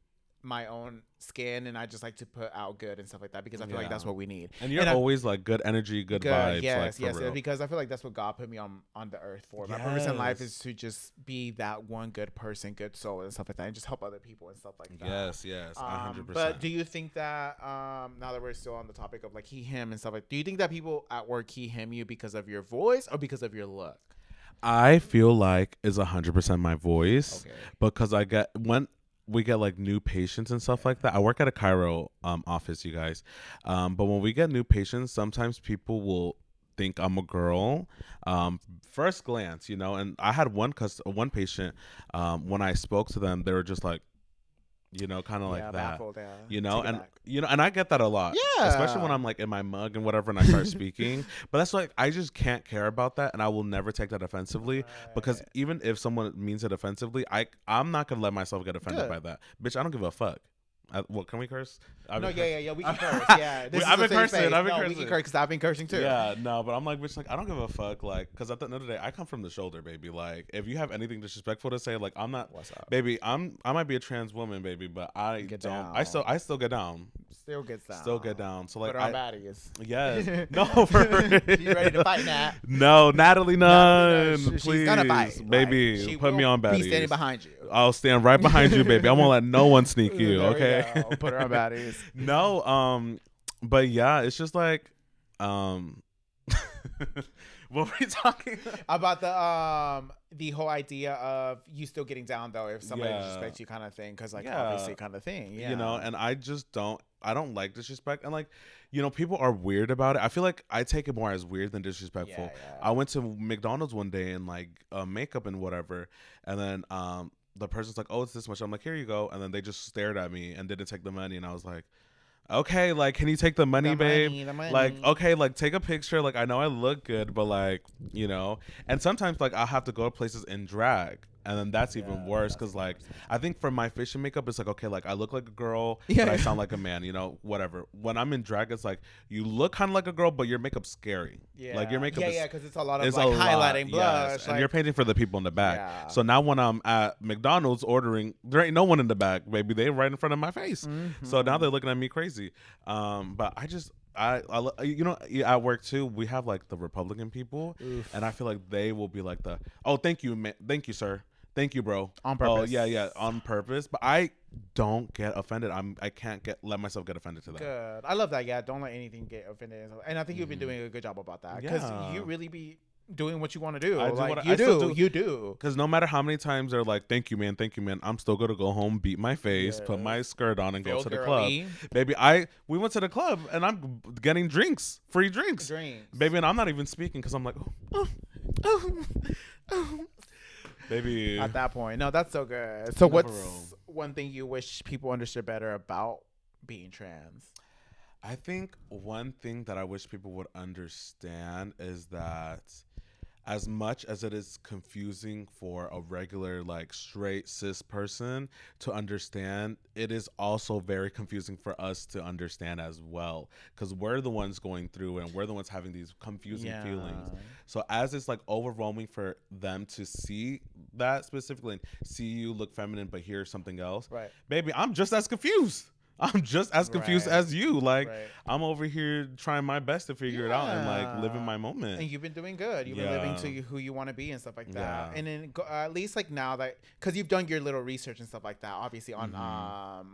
my own skin and I just like to put out good and stuff like that because I feel like that's what we need. And you're always like good energy, good vibes. Yes, like, yes, because I feel like that's what God put me on the earth for. My purpose in life is to just be that one good person, good soul and stuff like that, and just help other people and stuff like that. Yes, 100%. But do you think that now that we're still on the topic of like he, him and stuff like, do you think that people at work he, him you because of your voice or because of your look? I feel like is 100% my voice because when we get like new patients and stuff like that. I work at a chiro office, you guys. But when we get new patients, sometimes people will think I'm a girl first glance, and I had one patient when I spoke to them, they were just like, kind of like that, baffled, and I get that a lot, especially when I'm like in my mug and whatever and I start speaking, but that's like I just can't care about that, and I will never take that offensively because even if someone means it offensively, I'm not gonna let myself get offended by that. Bitch, I don't give a fuck. What can we curse? We can curse. Yeah, I've been cursing. We can curse because I've been cursing too. Yeah, no, but I'm like, bitch, like I don't give a fuck, like, because at the end of the day, I come from the shoulder, baby. Like, if you have anything disrespectful to say, like, I'm not, what's up, baby? I might be a trans woman, baby, but I get don't. Down. I still get down. Still gets down. Still get down. So like, put her on baddies. Yes. No. You ready to fight, Nat? No, Natalie, none. Please, she's gonna fight, baby. Like, put me on baddies. Be standing behind you. I'll stand right behind you, baby. I won't let no one sneak you. There Okay. Put her on baddies. No. But yeah, it's just like, what were we talking about the whole idea of you still getting down though if somebody disrespects you, kind of thing, because like obviously kind of thing, and I don't like disrespect, and like people are weird about it. I feel like I take it more as weird than disrespectful. I went to McDonald's one day and like makeup and whatever, and then the person's like, oh, it's this much. I'm like, here you go, and then they just stared at me and didn't take the money, and I was like, okay, like, can you take the money, babe? The money. Like, okay, like, take a picture. Like, I know I look good, but like, and sometimes like I'll have to go to places in drag. And then that's even worse because like I think for my fishing makeup it's like, okay, like I look like a girl but I sound like a man, whatever. When I'm in drag it's like you look kind of like a girl but your makeup's scary. Like your makeup because it's a lot of like highlighting blush, and you're painting for the people in the back. So now when I'm at McDonald's ordering, there ain't no one in the back, baby. They right in front of my face. So now they're looking at me crazy. But I at work too we have like the Republican people. And I feel like they will be like thank you, sir. Thank you, bro. On purpose. Oh yeah, on purpose. But I don't get offended. I can't let myself get offended to that. Good. I love that. Yeah, don't let anything get offended. And I think you've been doing a good job about that because you really be doing what you want to do. You do. Because no matter how many times they're like, thank you, man, I'm still gonna go home, beat my face, put my skirt on, and go to the club. Baby, we went to the club and I'm getting free drinks. Baby, and I'm not even speaking because I'm like, baby. At that point, no, that's so good. So what's one thing you wish people understood better about being trans? I think one thing that I wish people would understand is that as much as it is confusing for a regular, like, straight cis person to understand, it is also very confusing for us to understand as well, because we're the ones going through and we're the ones having these confusing feelings. So as it's like overwhelming for them to see that specifically and see you look feminine but hear something else, baby, I'm just as confused. I'm just as confused as you. Like, I'm over here trying my best to figure it out and, like, living my moment. And you've been doing good. You've been living to who you want to be and stuff like that. And then at least, like, now that, because you've done your little research and stuff like that, obviously on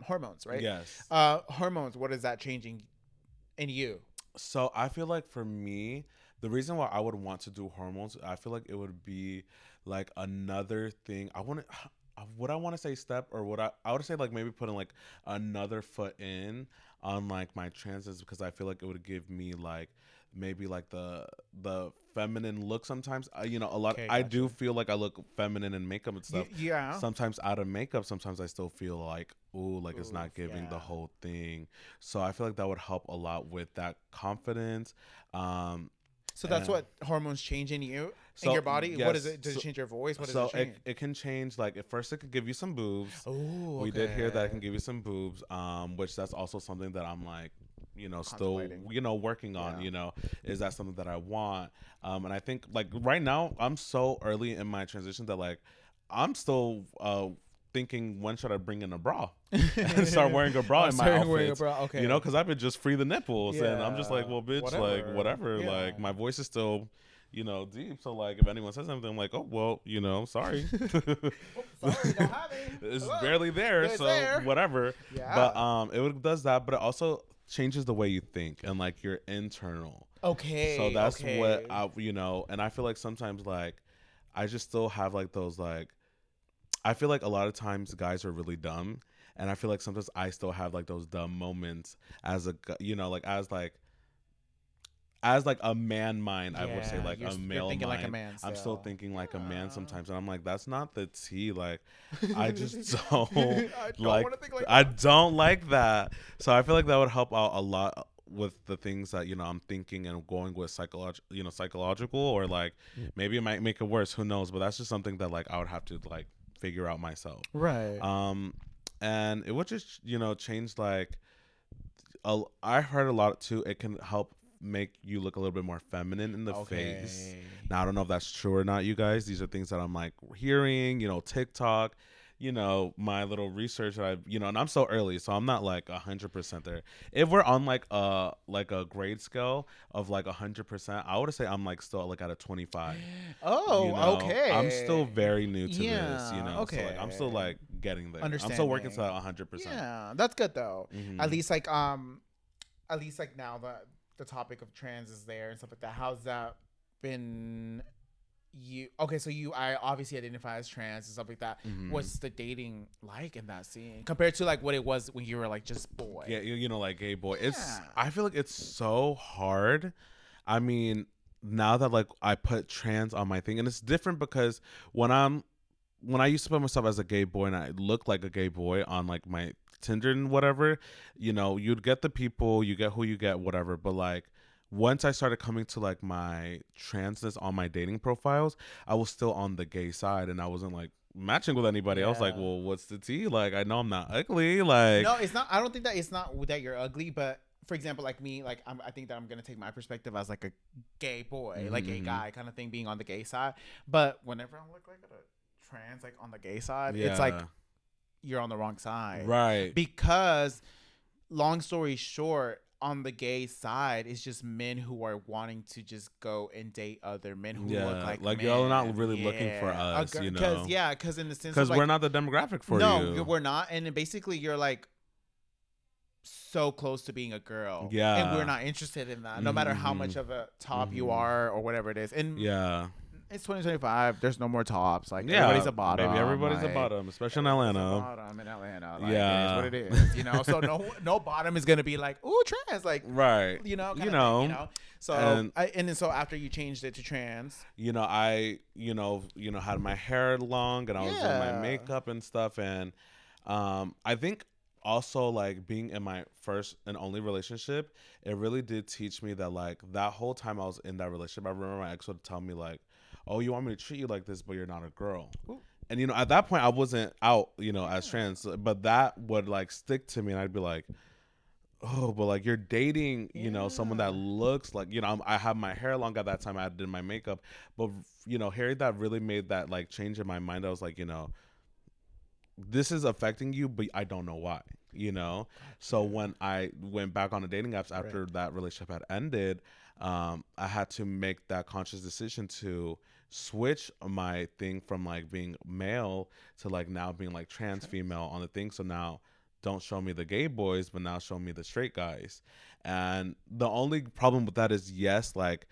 hormones, right? Yes. Hormones, what is that changing in you? So I feel like for me, the reason why I would want to do hormones, I feel like it would be like another thing. Would I want to say step, or would I would say like maybe putting like another foot in on like my transes, because I feel like it would give me like maybe like the feminine look sometimes. You know, I do feel like I look feminine in makeup and stuff. Sometimes out of makeup, sometimes I still feel like, it's not giving the whole thing. So I feel like that would help a lot with that confidence. So that's what hormones change in you, in your body? Yes. What is it? Does it change your voice? What does it change? It can change, like, at first it could give you some boobs. Oh, we did hear that it can give you some boobs, which that's also something that I'm like, still, working on, is that something that I want? And I think, like, right now, I'm so early in my transition that, like, I'm still thinking, when should I bring in a bra and start wearing a bra in my outfits? Because I've been just free the nipples, and I'm just like, well, bitch, whatever. Like, my voice is still, deep. So, like, if anyone says something, I'm like, oh, well, sorry. Sorry, don't have it. It's barely there, so whatever. But it does that, but it also changes the way you think and, like, your internal. So that's what and I feel like sometimes, like, I just still have, like, those, like, I feel like a lot of times guys are really dumb, and I feel like sometimes I still have, like, those dumb moments as a, as like a man mind. I would say, like, a male mind. Like a man I'm still thinking like a man sometimes, and I'm like, that's not the tea. Like, I just don't I don't like that. So I feel like that would help out a lot with the things that I'm thinking and going with psychological, or like maybe it might make it worse. Who knows? But that's just something that, like, I would have to, like, figure out myself. Right. And it would just change, like, I heard a lot too. It can help make you look a little bit more feminine in the face. Now I don't know if that's true or not, you guys. These are things that I'm, like, hearing, TikTok, my little research that I've, and I'm so early, so I'm not, like, 100% there. If we're on, like a grade scale of, like, 100%, I would say I'm, like, still, like, at a 25. Okay. I'm still very new to this, So, like, I'm still, like, getting there. I'm still working to that 100%. Yeah, that's good though. At least like now that the topic of trans is there and stuff like that. How's that been? I obviously identify as trans and stuff like that. What's the dating like in that scene compared to, like, what it was when you were, like, just boy? Yeah, like, gay boy. I feel like it's so hard. I mean, now that, like, I put trans on my thing, and it's different because when I used to put myself as a gay boy and I looked like a gay boy on, like, my Tinder and whatever, you'd get the people, you get who you get, whatever. But, like, once I started coming to, like, my transness on my dating profiles, I was still on the gay side, and I wasn't, like, matching with anybody. I was like, well, what's the tea? Like, I know I'm not ugly. Like, no, it's not. I don't think that it's not that you're ugly, but for example, like me, like, I think that I'm gonna take my perspective as, like, a gay boy, like a guy kind of thing, being on the gay side. But whenever I look like a trans, like, on the gay side, it's like you're on the wrong side, right? Because long story short, on the gay side, it's just men who are wanting to just go and date other men who look like like men. y'all are not really looking for us, you know, because in the sense because of like, we're not the demographic for no, you. we're not, and then basically you're like so close to being a girl, Yeah, and we're not interested in that, no matter how much of a top you are or whatever it is. And it's 2025. There's no more tops. Like everybody's a bottom. Baby, everybody's like, a bottom, especially in Atlanta. Bottom in Atlanta. Like, it is what it is. You know. So no bottom is gonna be like, ooh, trans. Like, right. You know. You know. Thing, you know. So and then so after you changed it to trans, you know, I had my hair long and I was doing my makeup and stuff, and I think also like being in my first and only relationship, it really did teach me that like that whole time I was in that relationship, I remember my ex would tell me like, oh, you want me to treat you like this, but you're not a girl. Ooh. And, you know, at that point I wasn't out, you know, as trans, but that would like stick to me, and I'd be like, oh, but like you're dating, you know, someone that looks like, you know, I have my hair long at that time, I did my makeup, but, you know, hearing that really made that like change in my mind. I was like, you know, this is affecting you, but I don't know why, you know? So when I went back on the dating apps after that relationship had ended, I had to make that conscious decision to switch my thing from like being male to like now being like trans female on the thing. So now don't show me the gay boys, but now show me the straight guys. And the only problem with that is, yes, like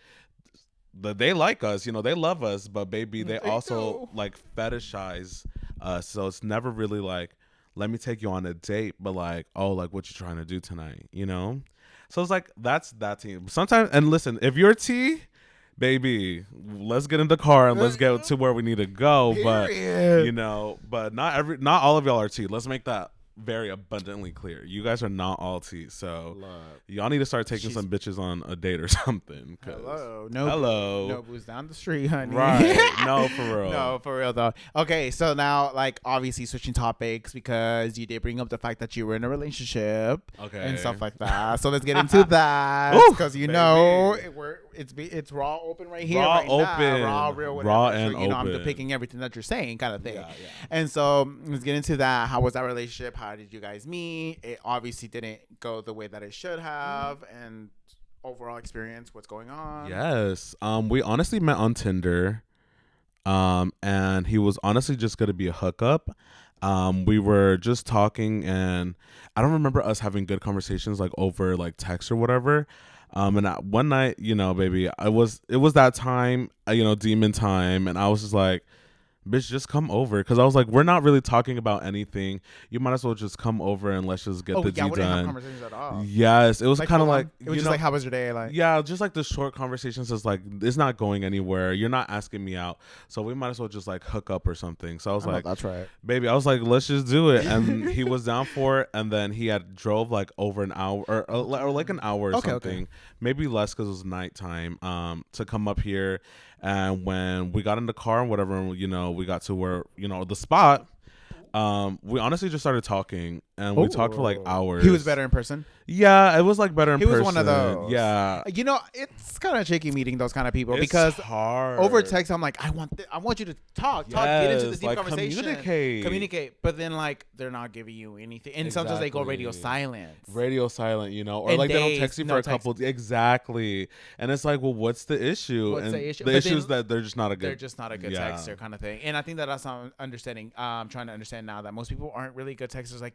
they like us, you know, they love us, but baby, they also like fetishize us. So it's never really like, let me take you on a date, but like, oh, like what you trying to do tonight, you know? So it's like, that's that team. Sometimes, and listen, if you're T, baby, let's get in the car and let's get to where we need to go. Period. But you know, but not all of y'all are T. Let's make that very abundantly clear. You guys are not all T, so y'all need to start taking some bitches on a date or something. Hello, Nobu's down the street, honey. Right? No, for real. No, for real though. Okay, so now, like, obviously switching topics because you did bring up the fact that you were in a relationship, and stuff like that. So let's get into that because you know it's raw open right here, raw open, now. Raw, real, whatever. Raw so, and you know, open. I'm depicting everything that you're saying, kind of thing. And so let's get into that. How was that relationship? How did you guys meet? It obviously didn't go the way that it should have, and overall experience, what's going on? Yes. We honestly met on Tinder. And he was honestly just gonna be a hookup. We were just talking, and I don't remember us having good conversations like over like text or whatever. And one night, you know, baby, it was that time, you know, demon time, and I was just like, bitch, just come over, because I was like, we're not really talking about anything. You might as well just come over and let's just get the D done. We didn't have conversations at all. Yes, it was kind of like, it was just like, how was your day? Like, yeah, just like the short conversations. Is like, it's not going anywhere. You're not asking me out, so we might as well just like hook up or something. So I was like, that's right, baby. I was like, let's just do it. And he was down for it. And then he had drove like over an hour or like an hour or something, maybe less because it was nighttime. To come up here. And when we got in the car and whatever, you know, we got to where, you know, the spot, we honestly just started talking, and we talked for like hours. He was better in person? Yeah, it was like better in person. He was one of those. Yeah. You know, it's kind of tricky meeting those kind of people, it's because hard. Over text, I'm like, I want you to talk, get into the deep like, conversation. Communicate. But then like, they're not giving you anything. And sometimes they go radio silent. You know, or and like they don't text you for a couple. Exactly. And it's like, well, what's the issue? The issue is that they're just not a good texter kind of thing. And I think that that's not understanding. I'm trying to understand now that most people aren't really good texters. Like,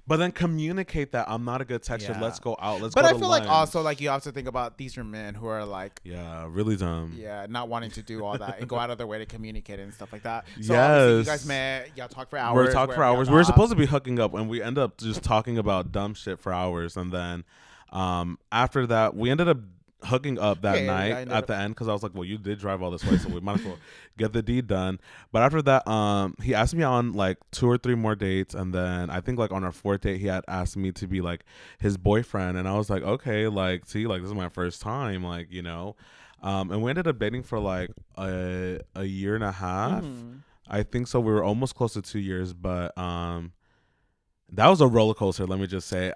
but then communicate that I'm not a good texter. Yeah. Let's go out. But I feel like also like you have to think about, these are men who are like, really dumb. Yeah, not wanting to do all that and go out of their way to communicate and stuff like that. So obviously you guys met, y'all talked for hours. We talked for hours. We were supposed to be hooking up, and we ended up just talking about dumb shit for hours. And then after that, we ended up hooking up that night at the end, because I was like, well, you did drive all this way, so we might as well get the deed done. But after that, he asked me on like 2 or 3 more dates, and then I think like on our 4th date, he had asked me to be like his boyfriend, and I was like, okay, like, see, like, this is my first time, like, you know. And we ended up dating for like a year and a half. I think so. We were almost close to 2 years, but that was a roller coaster, let me just say.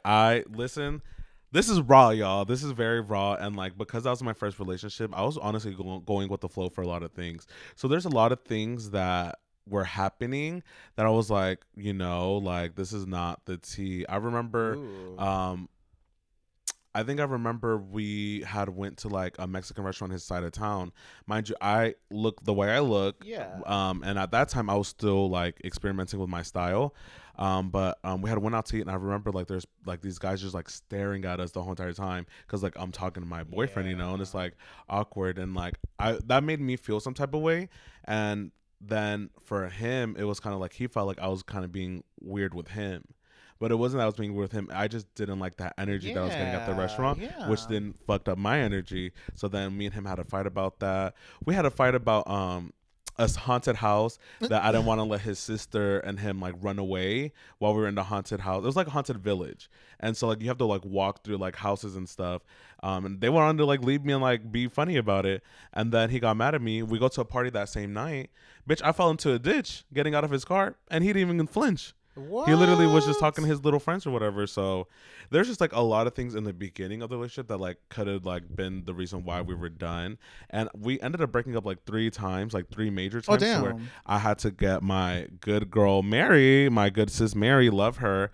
This is raw, y'all. This is very raw. And like, because that was my first relationship, I was honestly going with the flow for a lot of things. So there's a lot of things that were happening that I was like, you know, like, this is not the tea. I remember I think I remember we had went to like a Mexican restaurant on his side of town. Mind you, I look the way I look. Yeah. And at that time I was still like experimenting with my style. But we had went out to eat, and I remember like there's like these guys just like staring at us the whole entire time because like I'm talking to my boyfriend, you know, and it's like awkward, and like that made me feel some type of way. And then for him, it was kind of like he felt like I was kind of being weird with him. But it wasn't that I was being weird with him. I just didn't like that energy that I was getting at the restaurant, which then fucked up my energy. So then me and him had a fight about that. We had a fight about a haunted house that I didn't want to let his sister and him like run away while we were in the haunted house. It was like a haunted village, and so like you have to like walk through like houses and stuff. And they wanted to like leave me and like be funny about it. And then he got mad at me. We go to a party that same night. Bitch, I fell into a ditch getting out of his car, and he didn't even flinch. What? He literally was just talking to his little friends or whatever. So there's just like a lot of things in the beginning of the relationship that like could have like been the reason why we were done. And we ended up breaking up like 3 times, like 3 major times. Oh, damn. Where I had to get my good girl Mary, my good sis Mary, love her.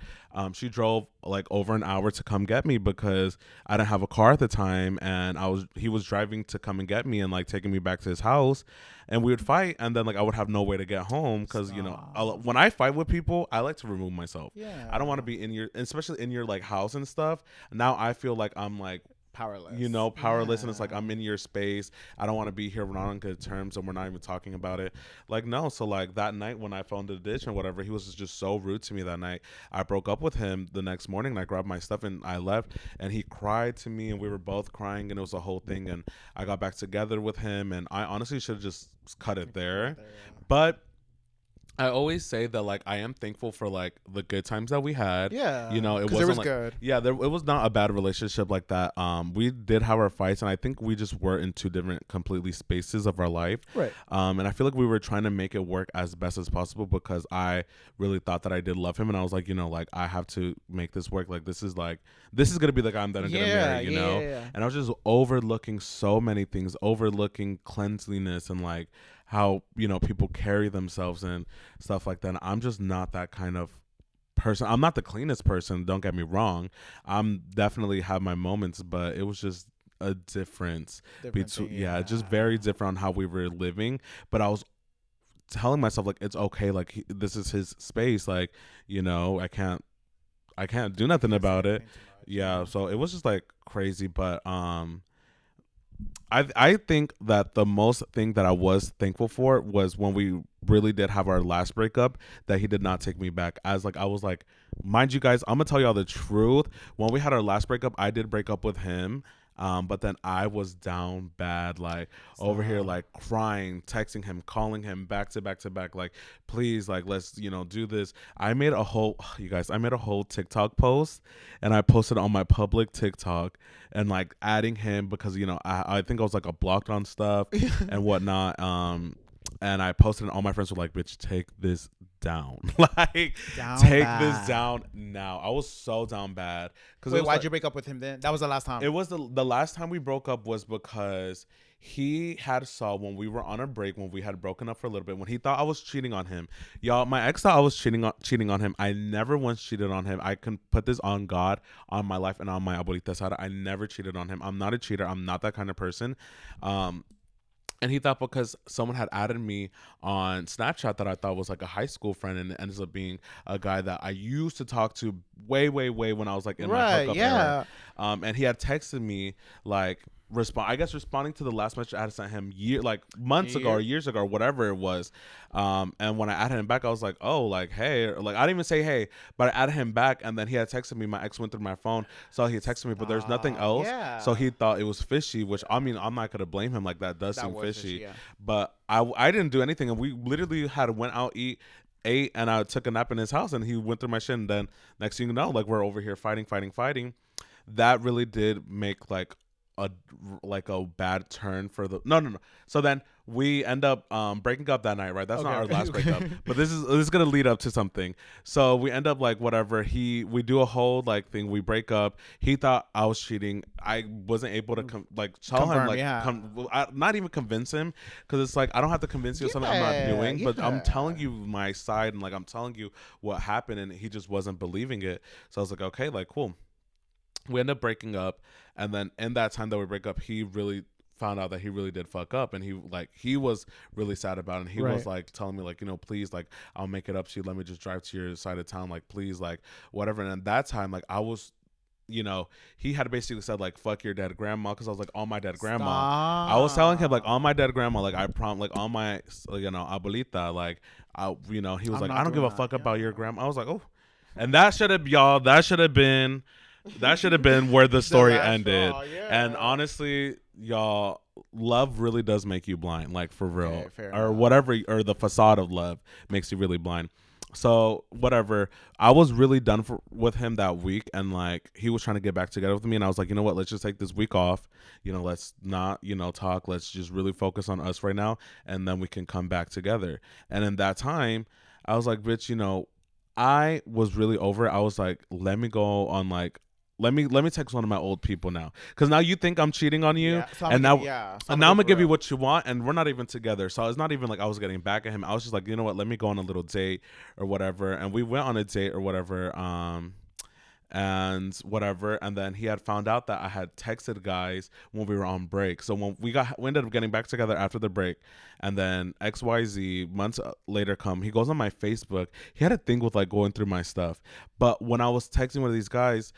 She drove like over an hour to come get me because I didn't have a car at the time, and he was driving to come and get me and like taking me back to his house, and we would fight, and then like I would have no way to get home because you know when I fight with people, I like to remove myself. Yeah, I don't want to be in your, especially in your like house and stuff. Now I feel like I'm like powerless, you know, powerless. And it's like I'm in your space. I don't want to be here. We're not on good terms, and we're not even talking about it. Like, no. So like that night when I fell into the ditch and whatever, he was just so rude to me that night. I broke up with him the next morning, and I grabbed my stuff and I left, and he cried to me, and we were both crying, and it was a whole thing. And I got back together with him, and I honestly should have just cut it there. But I always say that like I am thankful for like the good times that we had. Yeah, you know, it wasn't like good. Yeah, it was not a bad relationship like that. We did have our fights, and I think we just were in 2 different completely spaces of our life. Right. And I feel like we were trying to make it work as best as possible because I really thought that I did love him, and I was like, you know, like I have to make this work. Like this is gonna be the guy that I'm gonna marry. You know. Yeah. And I was just overlooking so many things, overlooking cleanliness and like how, you know, people carry themselves and stuff like that. And I'm just not that kind of person. I'm not the cleanest person, don't get me wrong. I'm definitely have my moments, but it was just a difference between just very different on how we were living. But I was telling myself like it's okay, like this is his space, like, you know, I can't do nothing about it. Yeah, so it was just like crazy. But I think that the most thing that I was thankful for was when we really did have our last breakup, that he did not take me back. As like I was like, mind you guys, I'm gonna tell y'all the truth. When we had our last breakup, I did break up with him. But then I was down bad, like over here, like crying, texting him, calling him back to back to back, like, please, like, let's, you know, do this. I made a whole TikTok post, and I posted on my public TikTok and like adding him because, you know, I think I was like a blocked on stuff and whatnot. And I posted and all my friends were like, bitch, take this down. Like, take this down now. I was so down bad. Wait, why'd you break up with him then? That was the last time. It was the last time we broke up was because he had saw when we were on a break, when we had broken up for a little bit, when he thought I was cheating on him. Y'all, my ex thought I was cheating on him. I never once cheated on him. I can put this on God, on my life, and on my abuelita side. I never cheated on him. I'm not a cheater. I'm not that kind of person. And he thought because someone had added me on Snapchat that I thought was like a high school friend, and it ends up being a guy that I used to talk to way when I was like in my hookup era. And he had texted me like responding to the last message I had sent him months ago or years ago or whatever it was. And when I added him back, I was like, oh, like, hey, like I didn't even say hey, but I added him back, and then he had texted me. My ex went through my phone, so he texted me, but there's nothing else. So he thought it was fishy, which I mean, I'm not gonna blame him. Like that does seem fishy. But I didn't do anything, and we literally went out ate, and I took a nap in his house, and he went through my shit, and then next thing you know, like we're over here fighting. That really did make like a bad turn for the no. So then we end up breaking up that night, right? That's not our last breakup, but this is gonna lead up to something. So we end up like whatever. We do a whole like thing. We break up. He thought I was cheating. I wasn't able to tell him like not even convince him, because it's like I don't have to convince you of something I'm not doing, but I'm telling you my side, and like I'm telling you what happened, and he just wasn't believing it. So I was like, okay, like cool. we end up breaking up, and then in that time that we break up, he really found out that he really did fuck up, and he was really sad about it, and he was like telling me like, you know, please, like, I'll make it up to you, let me just drive to your side of town, like, please, like, whatever. And at that time, like, I was, you know, he had basically said like, fuck your dead grandma, because I was like, on my dead grandma. I was telling him like, on my dead grandma, like, I like, on my, you know, abuelita, like, you know, he was like, I don't give a fuck about your grandma. I was like, oh. And that should have been where the story ended. And honestly, y'all, love really does make you blind, like, for real. Or whatever, or the facade of love makes you really blind. So whatever, I was really done with him that week, and like, he was trying to get back together with me, and I was like, you know what, let's just take this week off, you know, let's not, you know, talk, let's just really focus on us right now, and then we can come back together. And in that time, I was like, bitch, you know, I was really over it. I was like, let me go on, like, let me text one of my old people now, because now you think I'm cheating on you, and now I'm gonna give you what you want, and we're not even together. So it's not even like I was getting back at him. I was just like, you know what, let me go on a little date or whatever. And we went on a date or whatever, and whatever. And then he had found out that I had texted guys when we were on break. So when we ended up getting back together after the break, and then XYZ months later he goes on my Facebook. He had a thing with like going through my stuff. But when I was texting one of these guys,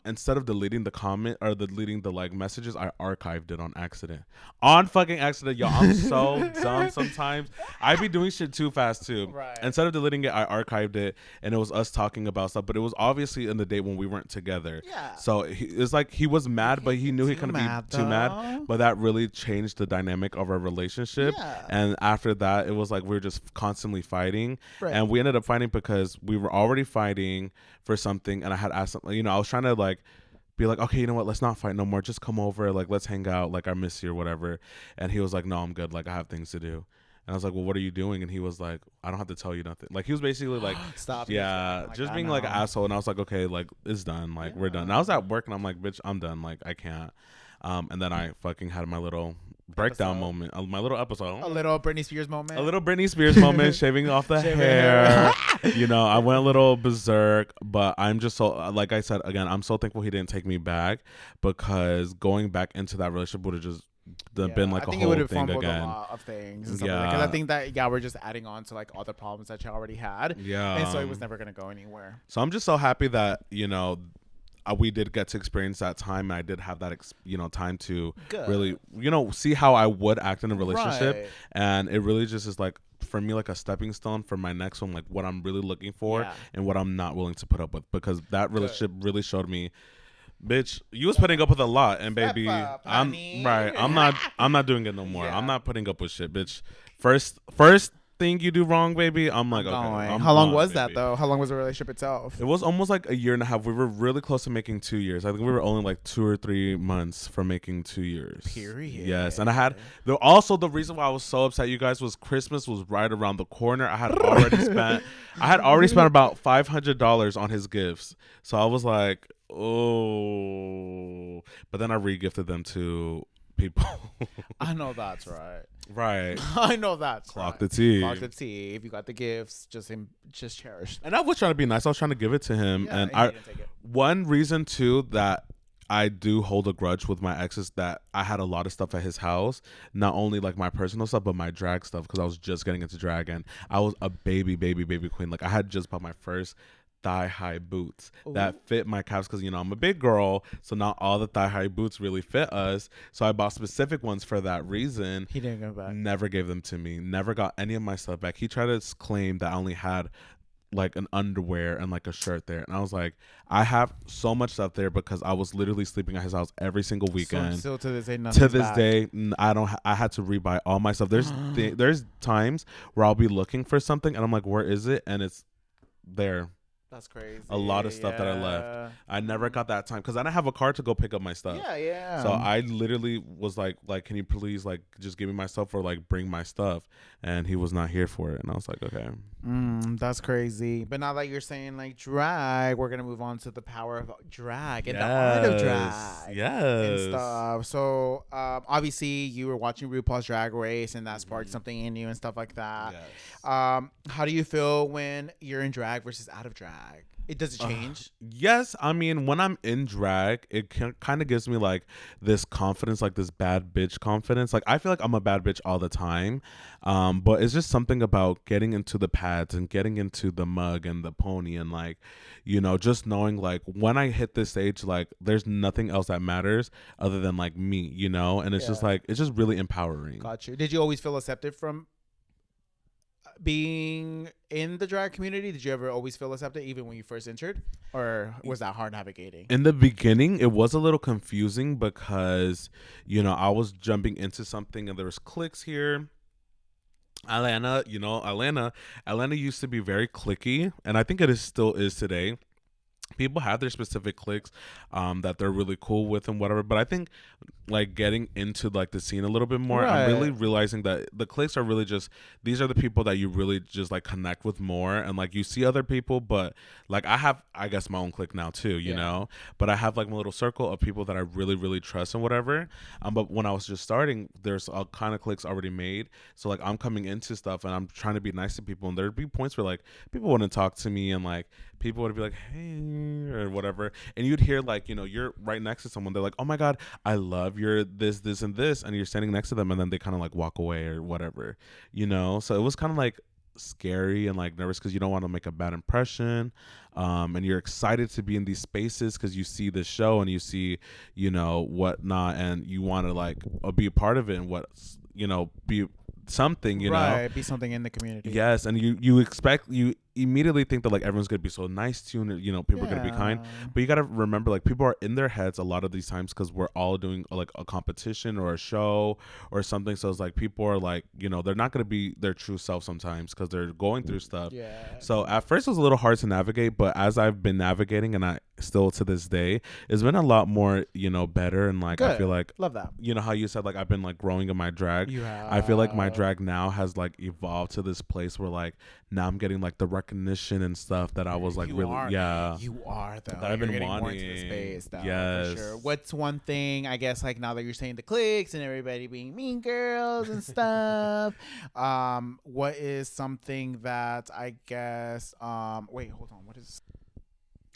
instead of deleting the comment or deleting the like messages, I archived it on accident. On fucking accident, y'all. I'm so dumb sometimes. I be doing shit too fast too. Right. Instead of deleting it, I archived it, and it was us talking about stuff. But it was obviously in the day when we weren't together. Yeah. So it's like he was mad, but he knew he couldn't be too mad. But that really changed the dynamic of our relationship. Yeah. And after that, it was like we were just constantly fighting. Right. And we ended up fighting because we were already fighting for something, and I had asked, you know, I was trying to like be like, okay, you know what, let's not fight no more, just come over, like, let's hang out, like, I miss you or whatever. And he was like, no, I'm good, like, I have things to do. And I was like, well, what are you doing? And he was like, I don't have to tell you nothing. Like, he was basically like, stop. Yeah, like, just being like an asshole. And I was like, okay, like, it's done, like, we're done. And I was at work, and I'm like, bitch, I'm done, like, I can't. And then I fucking had my little breakdown moment, my little episode, a little Britney Spears moment, shaving off the hair. You know, I went a little berserk, but I'm just so, like I said again, I'm so thankful he didn't take me back, because going back into that relationship would have just been like a whole thing again. A lot of things, because I think that we're just adding on to like all the problems that you already had. Yeah, and so it was never gonna go anywhere. So I'm just so happy that, you know, we did get to experience that time, and I did have that, you know, time to really, you know, see how I would act in a relationship. Right. And it really just is like, for me, like a stepping stone for my next one, like what I'm really looking for and what I'm not willing to put up with, because that relationship really showed me, bitch, you was putting up with a lot, and baby, I'm not doing it no more. I'm not putting up with shit, bitch. First thing you do wrong, baby, I'm like, okay. How long was that though? How long was the relationship itself? It was almost like a year and a half. We were really close to making 2 years. I think we were only like 2 or 3 months from making 2 years. Period. Yes, and I had also the reason why I was so upset, you guys, was Christmas was right around the corner. I had already spent about $500 on his gifts, so I was like, oh, but then I re-gifted them to people. I know that's right. Right. I know that's Clock the tea. Clock the tea. If you got the gifts, just cherish. And I was trying to be nice. I was trying to give it to him. Yeah, and one reason too that I do hold a grudge with my ex is that I had a lot of stuff at his house. Not only like my personal stuff, but my drag stuff, because I was just getting into drag, and I was a baby queen. Like, I had just bought my first thigh-high boots that fit my calves, because, you know, I'm a big girl, so not all the thigh-high boots really fit us. So I bought specific ones for that reason. He didn't go back. Never gave them to me. Never got any of my stuff back. He tried to claim that I only had like an underwear and like a shirt there, and I was like, I have so much stuff there because I was literally sleeping at his house every single weekend. So still to this day, I had to rebuy all my stuff. There's times where I'll be looking for something, and I'm like, where is it? And it's there. That's crazy. A lot of stuff that I left. I never got that time because I didn't have a car to go pick up my stuff. Yeah. So I literally was like, can you please like just give me my stuff or like bring my stuff? And he was not here for it. And I was like, okay. That's crazy. But now that you're saying like drag, we're gonna move on to the power of drag and the art of drag. And stuff. So obviously you were watching RuPaul's Drag Race, and that sparked something in you and stuff like that. Yes. How do you feel when you're in drag versus out of drag? drag? Does it change? Yes, I mean, when I'm in drag, it kind of gives me like this confidence, like this bad bitch confidence. Like I feel like I'm a bad bitch all the time, but it's just something about getting into the pads and getting into the mug and the pony and like, just knowing like when I hit this stage, like there's nothing else that matters other than like me, and it's just like it's just really empowering. Got you. Did you always feel accepted from being in the drag community? Did you ever always feel accepted even when you first entered, or was that hard navigating? In the beginning it was a little confusing because I was jumping into something and there was cliques here. Atlanta used to be very cliquey, and I think it still is today. People have their specific cliques that they're really cool with and whatever, but I think like getting into like the scene a little bit more, I'm really realizing that the cliques are really just, these are the people that you really just like connect with more, and like you see other people, but like I guess my own clique now too, but I have like my little circle of people that I really really trust and whatever. But when I was just starting, there's all kind of cliques already made, so like I'm coming into stuff and I'm trying to be nice to people, and there'd be points where like people wouldn't talk to me and like people would be like, hey, or whatever, and you'd hear like you're right next to someone, they're like, oh my god, I love your this and this, and you're standing next to them, and then they kind of like walk away or whatever, so it was kind of like scary and like nervous because you don't want to make a bad impression, and you're excited to be in these spaces because you see this show and you see whatnot, and you want to like be a part of it and be something, be something in the community. Yes, and you immediately think that like everyone's gonna be so nice to you, and people are gonna be kind, but you gotta remember like people are in their heads a lot of these times because we're all doing like a competition or a show or something, so it's like people are like they're not gonna be their true self sometimes because they're going through stuff. So at first it was a little hard to navigate, but as I've been navigating, and I still to this day, it's been a lot more better, and like I feel like, love that, how you said like I've been like growing in my drag. I feel like my drag now has like evolved to this place where like now I'm getting like the recognition and stuff that I was like you are though that I've been wanting. More into the space, though, yes, for sure. What's one thing, I guess, like now that you're saying the cliques and everybody being mean girls and stuff, what is something that I guess wait, hold on, what is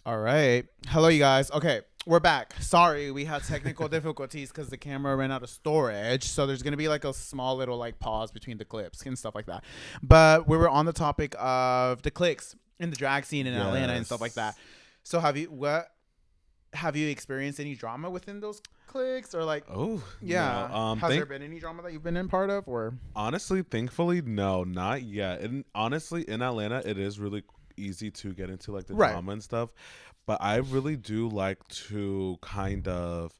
all right, hello you guys. Okay, we're back. Sorry, we had technical difficulties because the camera ran out of storage, so there's gonna be like a small little like pause between the clips and stuff like that. But we were on the topic of the cliques in the drag scene in Atlanta and stuff like that. So have you experienced any drama within those cliques, or like no. Has there been any drama that you've been in part of? Or honestly, thankfully, no, not yet. And honestly, in Atlanta it is really easy to get into like the drama and stuff, but I really do like to kind of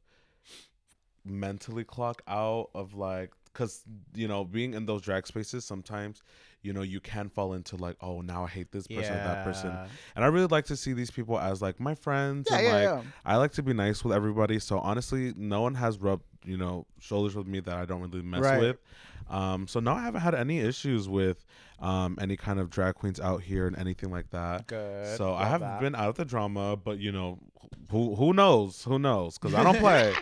mentally clock out of like, because being in those drag spaces sometimes you can fall into like, oh, now I hate this person or that person, and I really like to see these people as like my friends, I like to be nice with everybody. So honestly, no one has rubbed shoulders with me that I don't really mess with. So no, I haven't had any issues with any kind of drag queens out here and anything like that. Good. So I have been out of the drama, but who knows? Who knows? Because I don't play.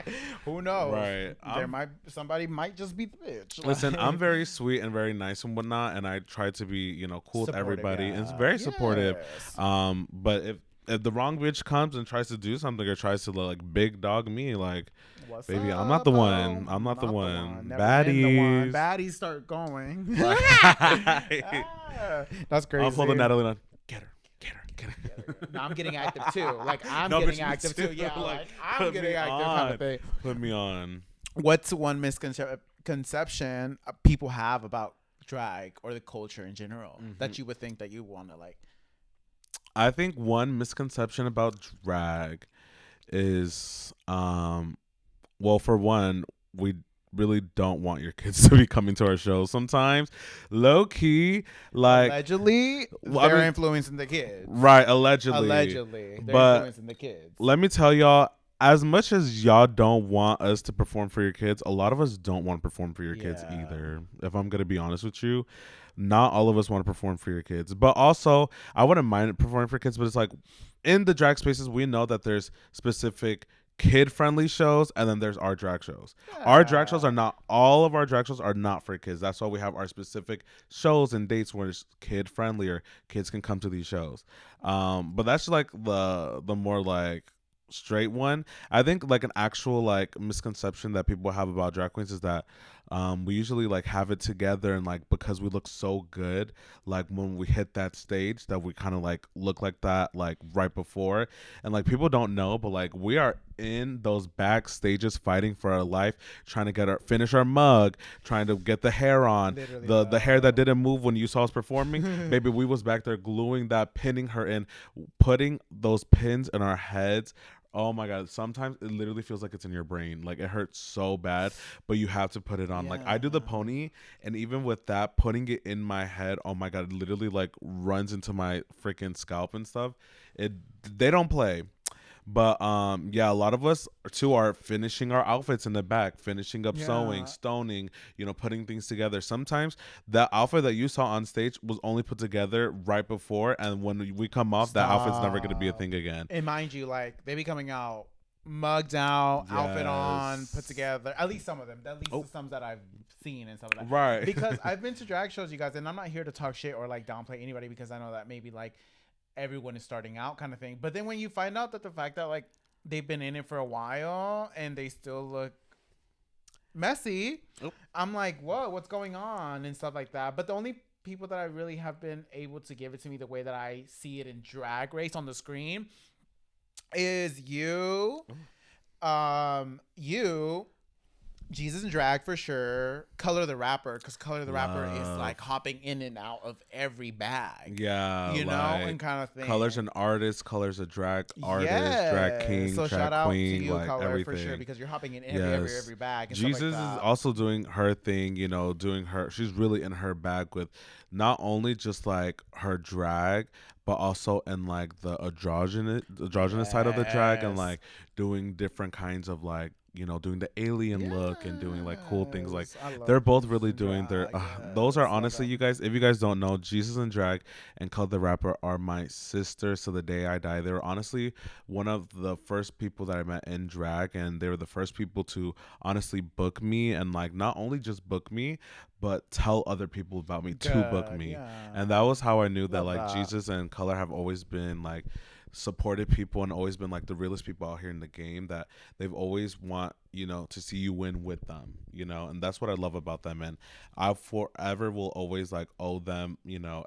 Who knows? Right. Somebody might just be the bitch. Listen, I'm very sweet and very nice and whatnot, and I try to be cool with everybody and it's very supportive. But if the wrong bitch comes and tries to do something or tries to like big dog me, like, what's baby, up, I'm not the one. I'm not the one. Baddies. Baddies start going. That's crazy. I'll pull the Natalie on. Get her. No, I'm getting active too. Like getting active too. Yeah, like I'm getting active kind of thing. Put me on. What's one misconception people have about drag or the culture in general that you would think that you want to like? I think one misconception about drag is, well, for one, we really don't want your kids to be coming to our shows sometimes. Low key, like allegedly, they're influencing the kids. Right, allegedly, they're influencing the kids. Let me tell y'all, as much as y'all don't want us to perform for your kids, a lot of us don't want to perform for your kids either. If I'm gonna be honest with you, not all of us want to perform for your kids. But also, I wouldn't mind performing for kids, but it's like in the drag spaces, we know that there's specific kid-friendly shows, and then there's our drag shows. Our drag shows Yeah. are not all of our drag shows are not for kids. That's why we have our specific shows and dates where it's kid-friendly or kids can come to these shows. But that's like the more like straight one. I think like an actual like misconception that people have about drag queens is that we usually like have it together, and like because we look so good, like when we hit that stage that we kind of like look like that like right before, and like people don't know, but like we are in those back stages fighting for our life, trying to get our finish our mug, trying to get the hair on. Literally, The hair that didn't move when you saw us performing, baby, we was back there gluing that, pinning her in, putting those pins in our heads. Oh my god, sometimes it literally feels like it's in your brain. Like it hurts so bad, but you have to put it on. Like I do the pony, and even with that, putting it in my head, oh my god, it literally like runs into my freaking scalp and stuff. It They don't play. But yeah, a lot of us too are finishing our outfits in the back, finishing up sewing, stoning, putting things together. Sometimes the outfit that you saw on stage was only put together right before, and when we come off, that outfit's never going to be a thing again. And mind you, like they be coming out mugged out, outfit on, put together. At least some of them. At least some that I've seen and stuff like that. Right. Because I've been to drag shows, you guys, and I'm not here to talk shit or like downplay anybody, because I know that maybe like everyone is starting out kind of thing. But then when you find out that the fact that like they've been in it for a while and they still look messy, I'm like, whoa, what's going on and stuff like that. But the only people that I really have been able to give it to me the way that I see it in Drag Race on the screen is you, Jesus and Drag for sure. Color the Rapper, because Color the Rapper is like hopping in and out of every bag. Yeah, you know, like, and kind of thing. Color's an artist. Color's a drag artist, drag king, so drag shout out queen, to you, like Color, everything. for sure, because you're hopping in every bag. And Jesus stuff like is that. also doing her thing, doing her. She's really in her bag with not only just like her drag, but also in like the androgynous side of the drag, and like doing different kinds of like doing the alien look and doing like cool things. Like they're both really doing their those are honestly, you guys, if you guys don't know, Jesus and Drag and Color the Rapper are my sisters to the day I die. They were honestly one of the first people that I met in drag, and they were the first people to honestly book me, and like not only just book me, but tell other people about me to book me. And that was how I knew that like Jesus and Color have always been like supported people and always been like the realest people out here in the game, that they've always want to see you win with them, and that's what I love about them. And I forever will always like owe them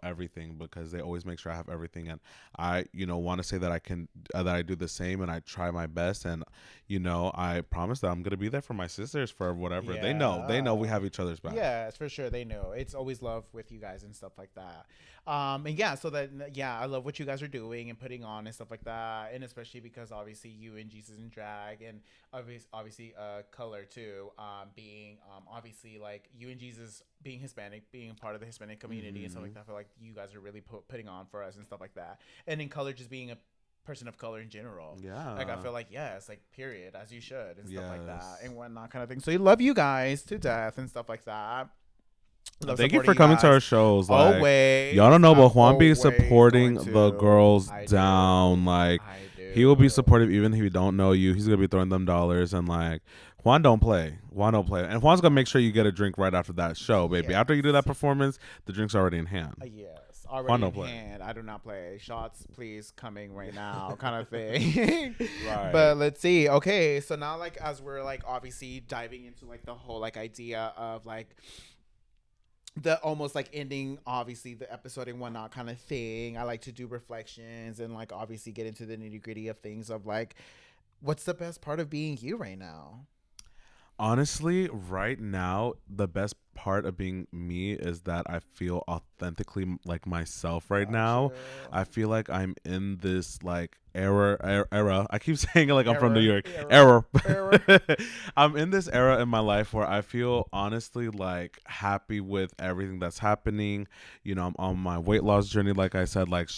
everything, because they always make sure I have everything. And I want to say that I can that I do the same, and I try my best, and I promise that I'm gonna be there for my sisters for whatever. They know we have each other's back. Yes, for sure, they know. It's always love with you guys and stuff like that. And so that I love what you guys are doing and putting on and stuff like that, and especially because obviously you and Jesus and Drag, and obviously Color too, being obviously like you and Jesus being Hispanic, being part of the Hispanic community and stuff like that. I feel like you guys are really putting on for us and stuff like that. And then Color just being a person of color in general. Yeah. Like I feel like it's like period, as you should, and stuff like that and whatnot kind of thing. So you love you guys to death and stuff like that. Thank you for coming to our shows. Like, always. Y'all don't know, but Juan be supporting the girls down. Like he will be supportive even if he don't know you. He's gonna be throwing them dollars, and like Juan don't play. And Juan's gonna make sure you get a drink right after that show, baby. Yes. After you do that performance, the drink's already in hand. Yes, already in hand. I do not play. Shots, please, coming right now, kind of thing. Right. But let's see. Okay, so now like as we're like obviously diving into like the whole like idea of like the almost like ending obviously the episode and whatnot kind of thing, I like to do reflections and like obviously get into the nitty gritty of things of like what's the best part of being you right now. Honestly, right now, the best part of being me is that I feel authentically like myself right now. I feel like I'm in this like era. I keep saying it like I'm from New York. Era. I'm in this era in my life where I feel honestly like happy with everything that's happening. I'm on my weight loss journey. Like I said, like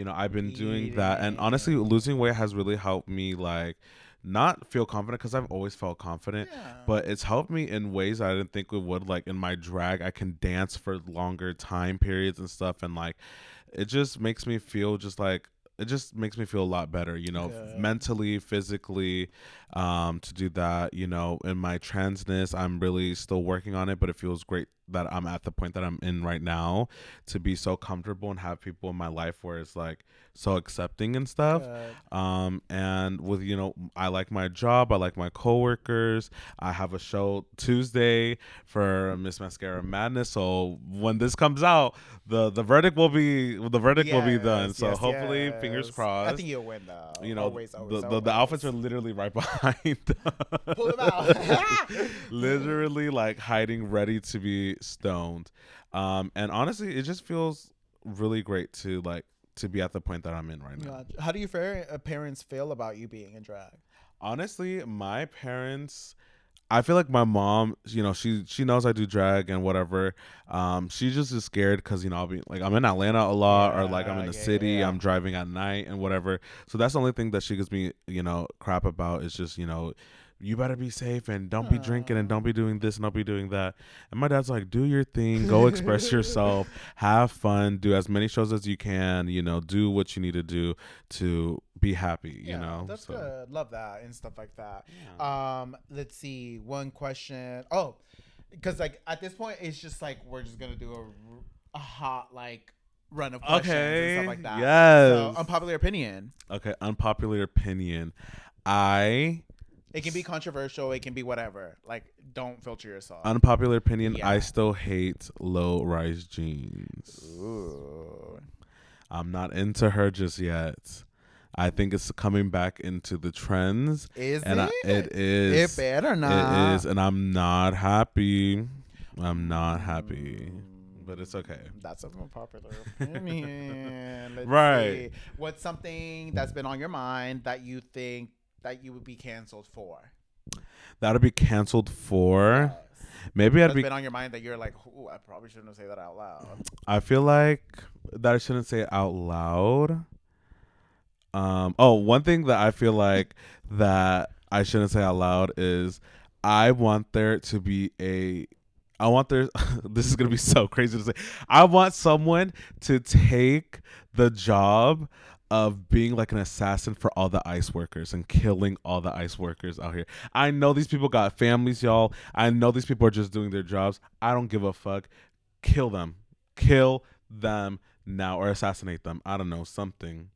I've been doing that. And honestly, losing weight has really helped me like not feel confident, because I've always felt confident, but it's helped me in ways I didn't think it would. Like in my drag, I can dance for longer time periods and stuff, and like it just makes me feel just like it just makes me feel a lot better, mentally, physically, to do that. In my transness, I'm really still working on it, but it feels great that I'm at the point that I'm in right now, to be so comfortable and have people in my life where it's like so accepting and stuff. And with, I like my job, I like my coworkers. I have a show Tuesday for Miss Mascara Madness, so when this comes out, the verdict will be done. So hopefully, fingers crossed. I think you'll win though. The outfits are literally right behind. Pull them out. Literally like hiding, ready to be stoned. And honestly, it just feels really great to be at the point that I'm in right now. How do your parents feel about you being in drag? Honestly, my parents, I feel like my mom, she knows I do drag and whatever. She just is scared because, I'll be like, I'm in Atlanta a lot, or like I'm in the city, I'm driving at night and whatever. So that's the only thing that she gives me, crap about, is just, you better be safe and don't be drinking and don't be doing this and don't be doing that. And my dad's like, do your thing, go express yourself, have fun, do as many shows as you can, do what you need to do to be happy, That's good. Love that and stuff like that. Let's see, one question. Because like at this point it's just like we're just gonna do a hot like run of questions and stuff like that. Yes. So unpopular opinion. Okay, unpopular opinion. It can be controversial. It can be whatever. Like, don't filter yourself. Unpopular opinion. I still hate low-rise jeans. Ooh. I'm not into her just yet. I think it's coming back into the trends. Is and it? It is. It better not. It is, and I'm not happy. I'm not happy. But it's okay. That's an unpopular opinion. Let's right. see. What's something that's been on your mind that you think that you would be canceled for? That would be canceled for? Yes. Maybe I'd be been on your mind that you're like, ooh, I probably shouldn't say that out loud. I feel like that I shouldn't say it out loud. One thing that I feel like that I shouldn't say out loud is I want there to be this is going to be so crazy to say. I want someone to take the job of being like an assassin for all the ICE workers and killing all the ICE workers out here. I know these people got families, y'all. I know these people are just doing their jobs. I don't give a fuck. Kill them. Kill them now, or assassinate them. I don't know, something.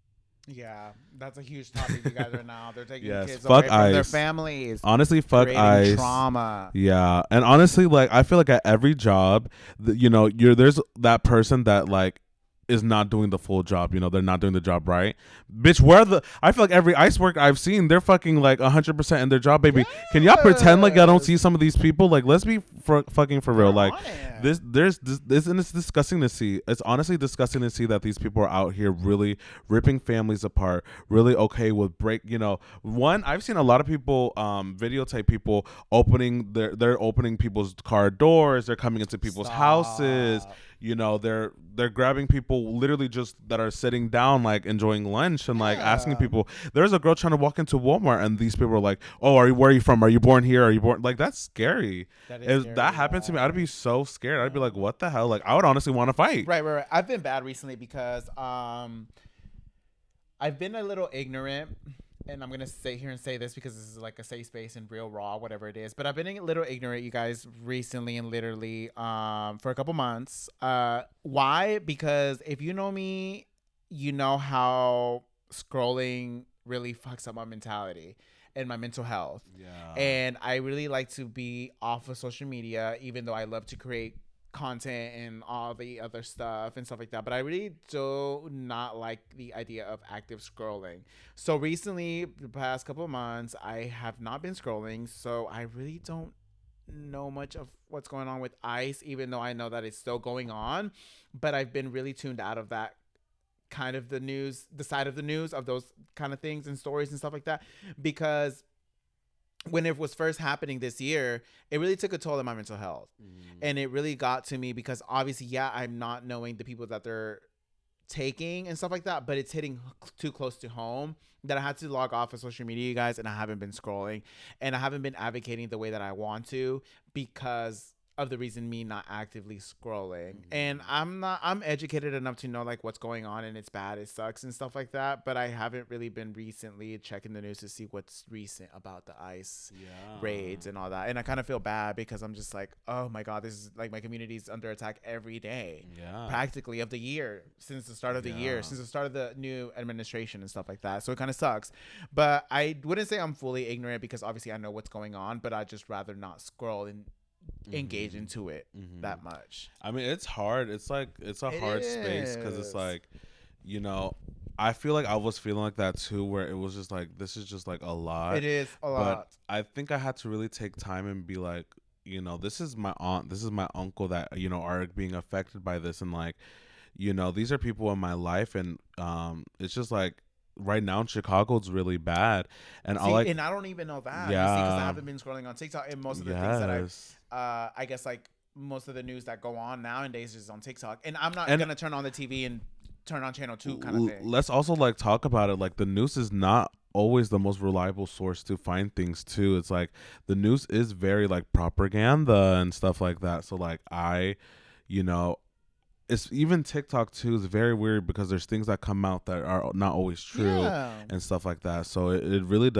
Yeah, that's a huge topic you guys are now. They're taking kids fuck away from their families. Honestly, fuck ICE. Trauma. Yeah, and honestly, like I feel like at every job, there's that person that like is not doing the full job. They're not doing the job right. Bitch, I feel like every ICE work I've seen, they're fucking like 100% in their job, baby. Yes. Can y'all pretend like I don't see some of these people? Like, let's be fucking for real. Like, this, and it's disgusting to see. It's honestly disgusting to see that these people are out here really ripping families apart, really okay with I've seen a lot of people videotape people opening they're opening people's car doors, they're coming into people's houses. They're grabbing people literally just that are sitting down, like enjoying lunch, and like asking people. There's a girl trying to walk into Walmart, and these people are like, "Oh, where are you from? Are you born here? Are you born?" Like, that's scary. If that happened to me, I'd be so scared. I'd be like, "What the hell?" Like, I would honestly want to fight. Right. I've been bad recently because I've been a little ignorant. And I'm going to sit here and say this because this is like a safe space and real raw, whatever it is. But I've been a little ignorant, you guys, recently and literally for a couple months. Why? Because if you know me, you know how scrolling really fucks up my mentality and my mental health. Yeah. And I really like to be off of social media, even though I love to create content and all the other stuff and stuff like that, but I really do not like the idea of active scrolling. So recently, the past couple of months, I have not been scrolling, so I really don't know much of what's going on with ICE, even though I know that it's still going on. But I've been really tuned out of that kind of the side of the news of those kind of things and stories and stuff like that, because when it was first happening this year, it really took a toll on my mental health. And it really got to me because obviously, I'm not knowing the people that they're taking and stuff like that, but it's hitting too close to home that I had to log off of social media, you guys, and I haven't been scrolling and I haven't been advocating the way that I want to because of the reason me not actively scrolling. And I'm educated enough to know like what's going on, and it's bad, it sucks and stuff like that, but I haven't really been recently checking the news to see what's recent about the ICE raids and all that. And I kind of feel bad because I'm just like, oh my god, this is like my community's under attack every day, practically of the year, since the start of the year, since the start of the new administration and stuff like that. So it kind of sucks, but I wouldn't say I'm fully ignorant because obviously I know what's going on, but I'd just rather not scroll and engage into it that much. I mean, it's hard. It's like it's a hard space because it's like, you know, I feel like I was feeling like that too, where it was just like, this is just like a lot. It is a lot. But I think I had to really take time and be like, you know, this is my aunt, this is my uncle that, you know, are being affected by this, and like, you know, these are people in my life, and it's just like, right now in Chicago it's really bad, and and I don't even know that, because I haven't been scrolling on TikTok, and most of the things that I guess like most of the news that go on nowadays is on TikTok, and I'm not gonna turn on the TV and turn on channel 2 kind of thing. Let's also like talk about it, like the news is not always the most reliable source to find things too. It's like the news is very like propaganda and stuff like that, so like you know, it's even TikTok too is very weird because there's things that come out that are not always true and stuff like that. So it really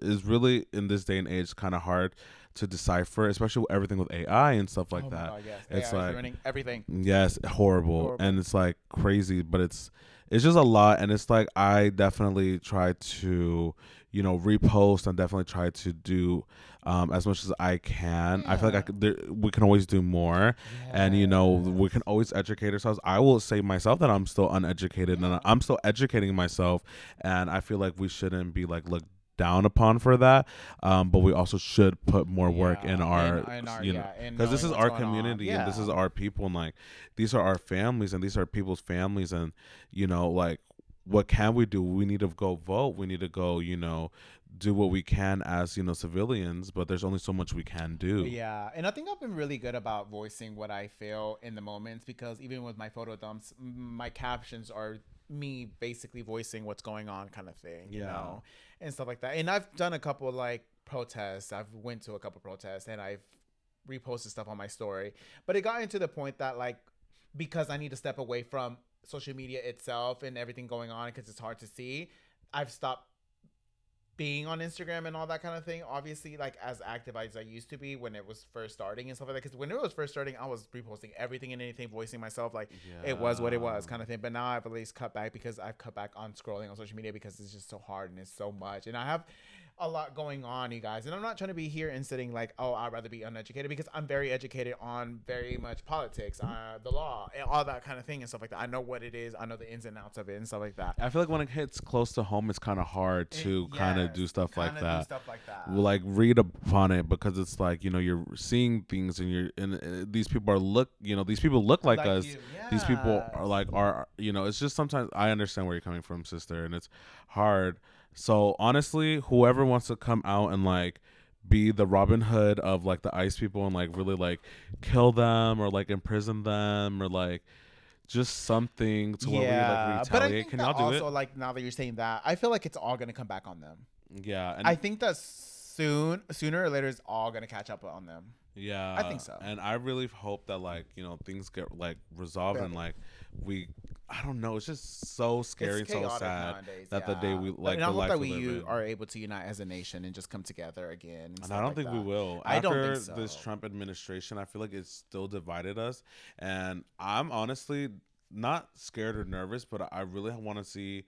is really in this day and age kind of hard to decipher, especially with everything with AI and stuff like that. God, yes. It's AI like ruining everything. Yes, horrible, and it's like crazy, but it's just a lot, and it's like I definitely try to, you know, repost and definitely try to do as much as I can. I feel like we can always do more, and you know, we can always educate ourselves. I will say myself that I'm still uneducated, and I'm still educating myself, and I feel like we shouldn't be like looked down upon for that, but we also should put more work in our you know, because this is our community and this is our people, and like these are our families and these are people's families, and you know, like what can we do? We need to go vote, we need to go, you know, do what we can as, you know, civilians, but there's only so much we can do. And I think I've been really good about voicing what I feel in the moments, because even with my photo dumps, my captions are me basically voicing what's going on kind of thing, you know, and stuff like that. And I've done a couple like protests. I've went to a couple protests and I've reposted stuff on my story, but it got into the point that like, because I need to step away from social media itself and everything going on because it's hard to see, I've stopped being on Instagram and all that kind of thing, obviously, like as active as I used to be when it was first starting and stuff like that. Because when it was first starting, I was reposting everything and anything, voicing myself like it was what it was kind of thing. But now I've at least cut back, because I've cut back on scrolling on social media because it's just so hard and it's so much, and I have a lot going on, you guys. And I'm not trying to be here and sitting like, oh, I'd rather be uneducated, because I'm very educated on very much politics, the law, and all that kind of thing and stuff like that. I know what it is. I know the ins and outs of it and stuff like that. I feel like when it hits close to home, it's kind of hard to kind of do stuff like that. We'll like read upon it, because it's like, you know, you're seeing things and these people these people look like us. These people are you know, it's just sometimes I understand where you're coming from, sister, and it's hard. So honestly, whoever wants to come out and like be the Robin Hood of like the ICE people and like really like kill them or like imprison them or like just something to where we like retaliate. But I think can that y'all do also, it? like, now that you're saying that, I feel like it's all gonna come back on them. Yeah, and I think that sooner or later it's all gonna catch up on them. Yeah, I think so. And I really hope that like, you know, things get like resolved and like I don't know, it's just so scary and so sad nowadays, that the day we like, and I hope that we are able to unite as a nation and just come together again. And I don't think we will. I don't think so. After this Trump administration, I feel like it's still divided us, and I'm honestly not scared or nervous, but I really want to see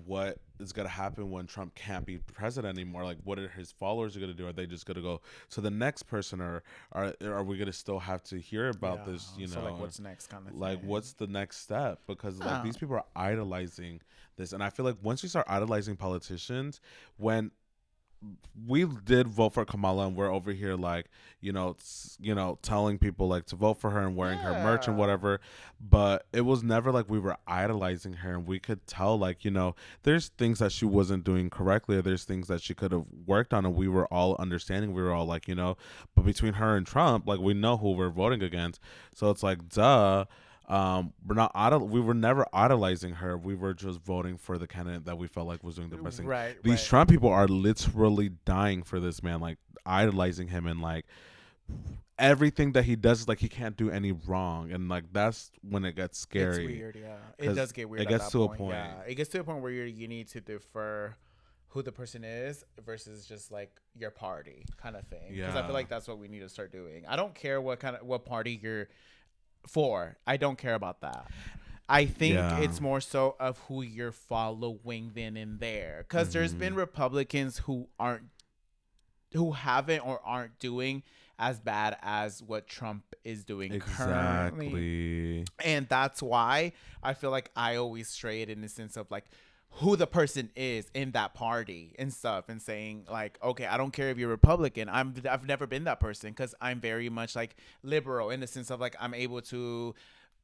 what is going to happen when Trump can't be president anymore. Like, what are his followers going to do? Are they just going to go to the next person, or are we going to still have to hear about this, you know, like what's next kind of like thing. What's the next step? Because like these people are idolizing this, and I feel like once you start idolizing politicians, when we did vote for Kamala and we're over here like, you know, telling people like to vote for her and wearing her merch and whatever, but it was never like we were idolizing her, and we could tell like, you know, there's things that she wasn't doing correctly, or there's things that she could have worked on, and we were all understanding, we were all like, you know, but between her and Trump, like, we know who we're voting against, so it's like, duh. We were never idolizing her. We were just voting for the candidate that we felt like was doing the best thing. These Trump people are literally dying for this man, like idolizing him, and like everything that he does is like he can't do any wrong, and like that's when it gets scary. It's weird, yeah. It does get weird. It gets to a point. Yeah, it gets to a point where you need to defer who the person is versus just like your party kind of thing. Because I feel like that's what we need to start doing. I don't care what party you're for. I don't care about that. I think it's more so of who you're following then and there. Because there's been Republicans who haven't or aren't doing as bad as what Trump is doing currently. And that's why I feel like I always stray it in the sense of like who the person is in that party and stuff, and saying like, okay, I don't care if you're Republican. I've never been that person, because I'm very much like liberal in the sense of like I'm able to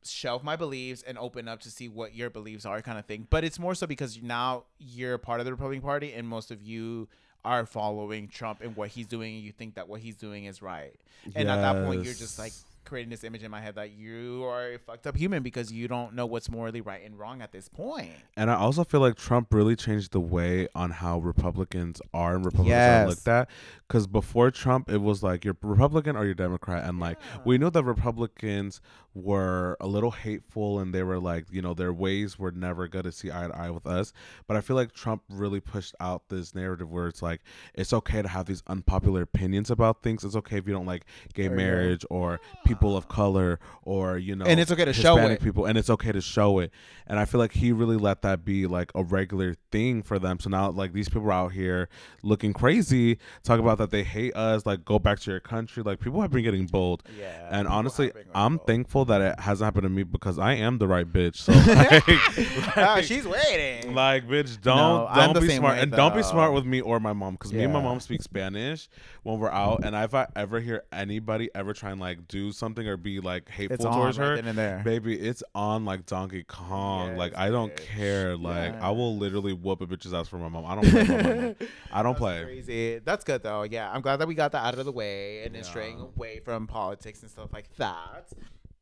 shelve my beliefs and open up to see what your beliefs are, kind of thing. But it's more so because now you're part of the Republican Party and most of you are following Trump and what he's doing, and you think that what he's doing is right. And at that point, you're just like creating this image in my head that you are a fucked up human because you don't know what's morally right and wrong at this point. And I also feel like Trump really changed the way on how Republicans are and Republicans are looked at. Because before Trump, it was like you're Republican or you're Democrat. And like we knew that Republicans were a little hateful and they were like, you know, their ways were never going to see eye to eye with us. But I feel like Trump really pushed out this narrative where it's like, it's okay to have these unpopular opinions about things. It's okay if you don't like gay marriage or people of color or, you know, and it's okay to Hispanic show it. people, and it's okay to show it. And I feel like he really let that be like a regular thing for them. So now like these people are out here looking crazy, talk about that they hate us, like go back to your country. Like people have been getting bold. Yeah. And honestly, I'm thankful that it hasn't happened to me because I am the right bitch. So like, she's waiting. Like, bitch, don't be smart, and don't be smart with me or my mom, because me and my mom speak Spanish when we're out, and if I ever hear anybody ever try and like do something or be like hateful towards her, right then and there. baby, it's on like Donkey Kong. Like I don't care. Like I will literally whoop a bitch's ass for my mom. I don't play about my mom. I don't play. Crazy. That's good though. Yeah, I'm glad that we got that out of the way and then straying away from politics and stuff like that.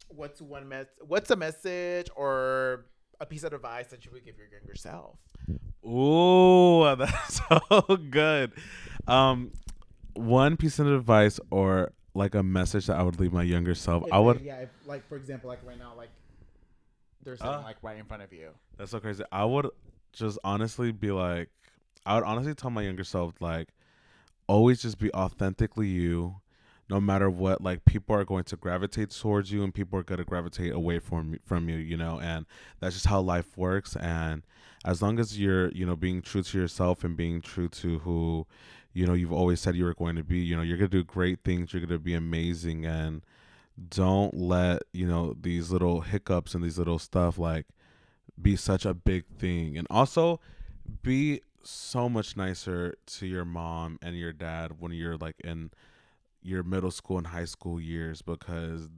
What's a message or a piece of advice that you would give your younger self? Ooh, that's so good. One piece of advice or like a message that I would leave my younger self. I would, if, like for example, like right now, like there's something like right in front of you. That's so crazy. I would just honestly be like, I would honestly tell my younger self, like, always just be authentically you. No matter what, like people are going to gravitate towards you and people are going to gravitate away from you, you know, and that's just how life works. And as long as you're, you know, being true to yourself and being true to who, you know, you've always said you were going to be, you know, you're going to do great things. You're going to be amazing. And don't let, you know, these little hiccups and these little stuff like be such a big thing. And also be so much nicer to your mom and your dad when you're like in your middle school and high school years, because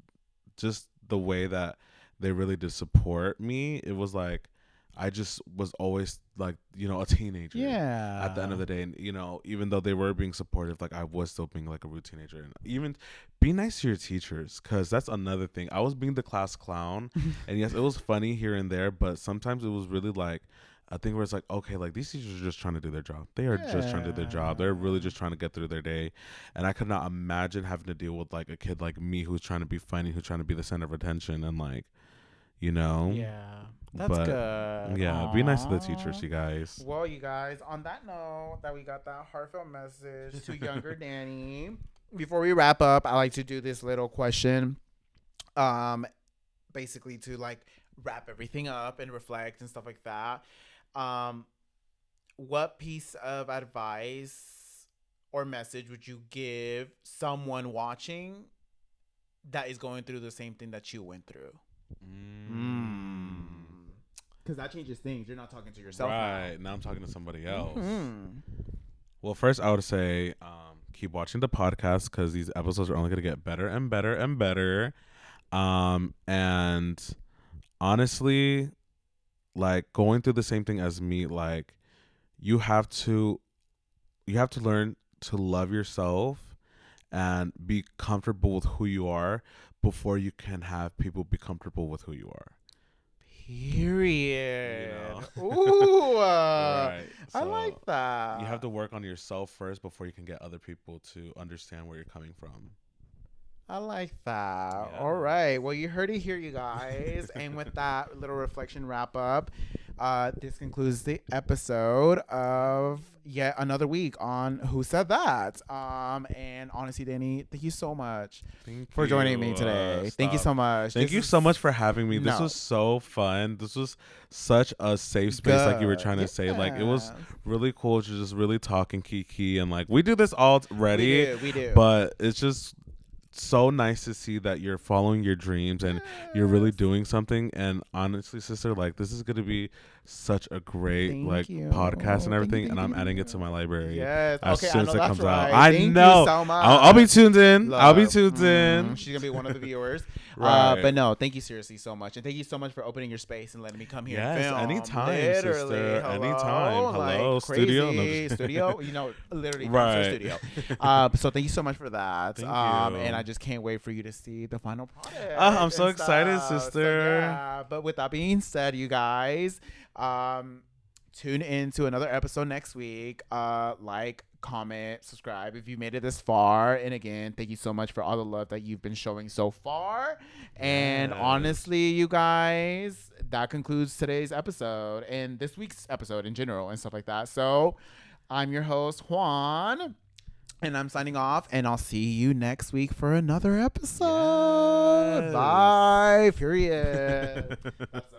just the way that they really did support me, it was like I just was always like, you know, a teenager at the end of the day. And, you know, even though they were being supportive, like I was still being like a rude teenager. And even be nice to your teachers, because that's another thing. I was being the class clown and yes, it was funny here and there, but sometimes it was really like I think where it's like, okay, like these teachers are just trying to do their job. They are just trying to do their job. They're really just trying to get through their day. And I could not imagine having to deal with like a kid like me who's trying to be funny, who's trying to be the center of attention and like, you know. Yeah. That's good. Yeah, Aww. Be nice to the teachers, you guys. Well, you guys, on that note, that we got that heartfelt message to younger Danny. Before we wrap up, I like to do this little question. Basically to like wrap everything up and reflect and stuff like that. What piece of advice or message would you give someone watching that is going through the same thing that you went through? Because that changes things. You're not talking to yourself. Right. Now I'm talking to somebody else. Well, first I would say keep watching the podcast because these episodes are only going to get better and better and better. And honestly, like going through the same thing as me, like you have to learn to love yourself and be comfortable with who you are before you can have people be comfortable with who you are. Period. You know? Ooh, right. So I like that. You have to work on yourself first before you can get other people to understand where you're coming from. I like that. Yeah. All right. Well, you heard it here, you guys. And with that little reflection wrap up, this concludes the episode of yet another week on Who Said That. And honestly, Danny, thank you so much for joining me today. Thank you so much. Thank you so much for having me. This was so fun. This was such a safe space, like you were trying to say. Like, it was really cool to just really talk and kiki, and like we do this already. We do. But it's just so nice to see that you're following your dreams and you're really doing something. And honestly, sister, like, this is gonna be such a great podcast and everything. And I'm adding it to my library as soon as it comes out. I know. So much. I'll be tuned in. I'll be tuned in. She's gonna be one of the viewers. Right. But no, thank you seriously so much, and thank you so much for opening your space and letting me come here. Yes, and film. anytime, literally, sister. hello, Anytime. Hello, like, studio. Crazy. Studio. You know, literally right. Studio. So thank you so much for that. Thank you. And I just can't wait for you to see the final product. I'm so excited, sister. So, yeah. But with that being said, you guys, tune in to another episode next week. Like, comment, subscribe if you made it this far. And again, thank you so much for all the love that you've been showing so far. And honestly, you guys, that concludes today's episode and this week's episode in general and stuff like that. So I'm your host, Juan, and I'm signing off, and I'll see you next week for another episode. Bye. Period. That's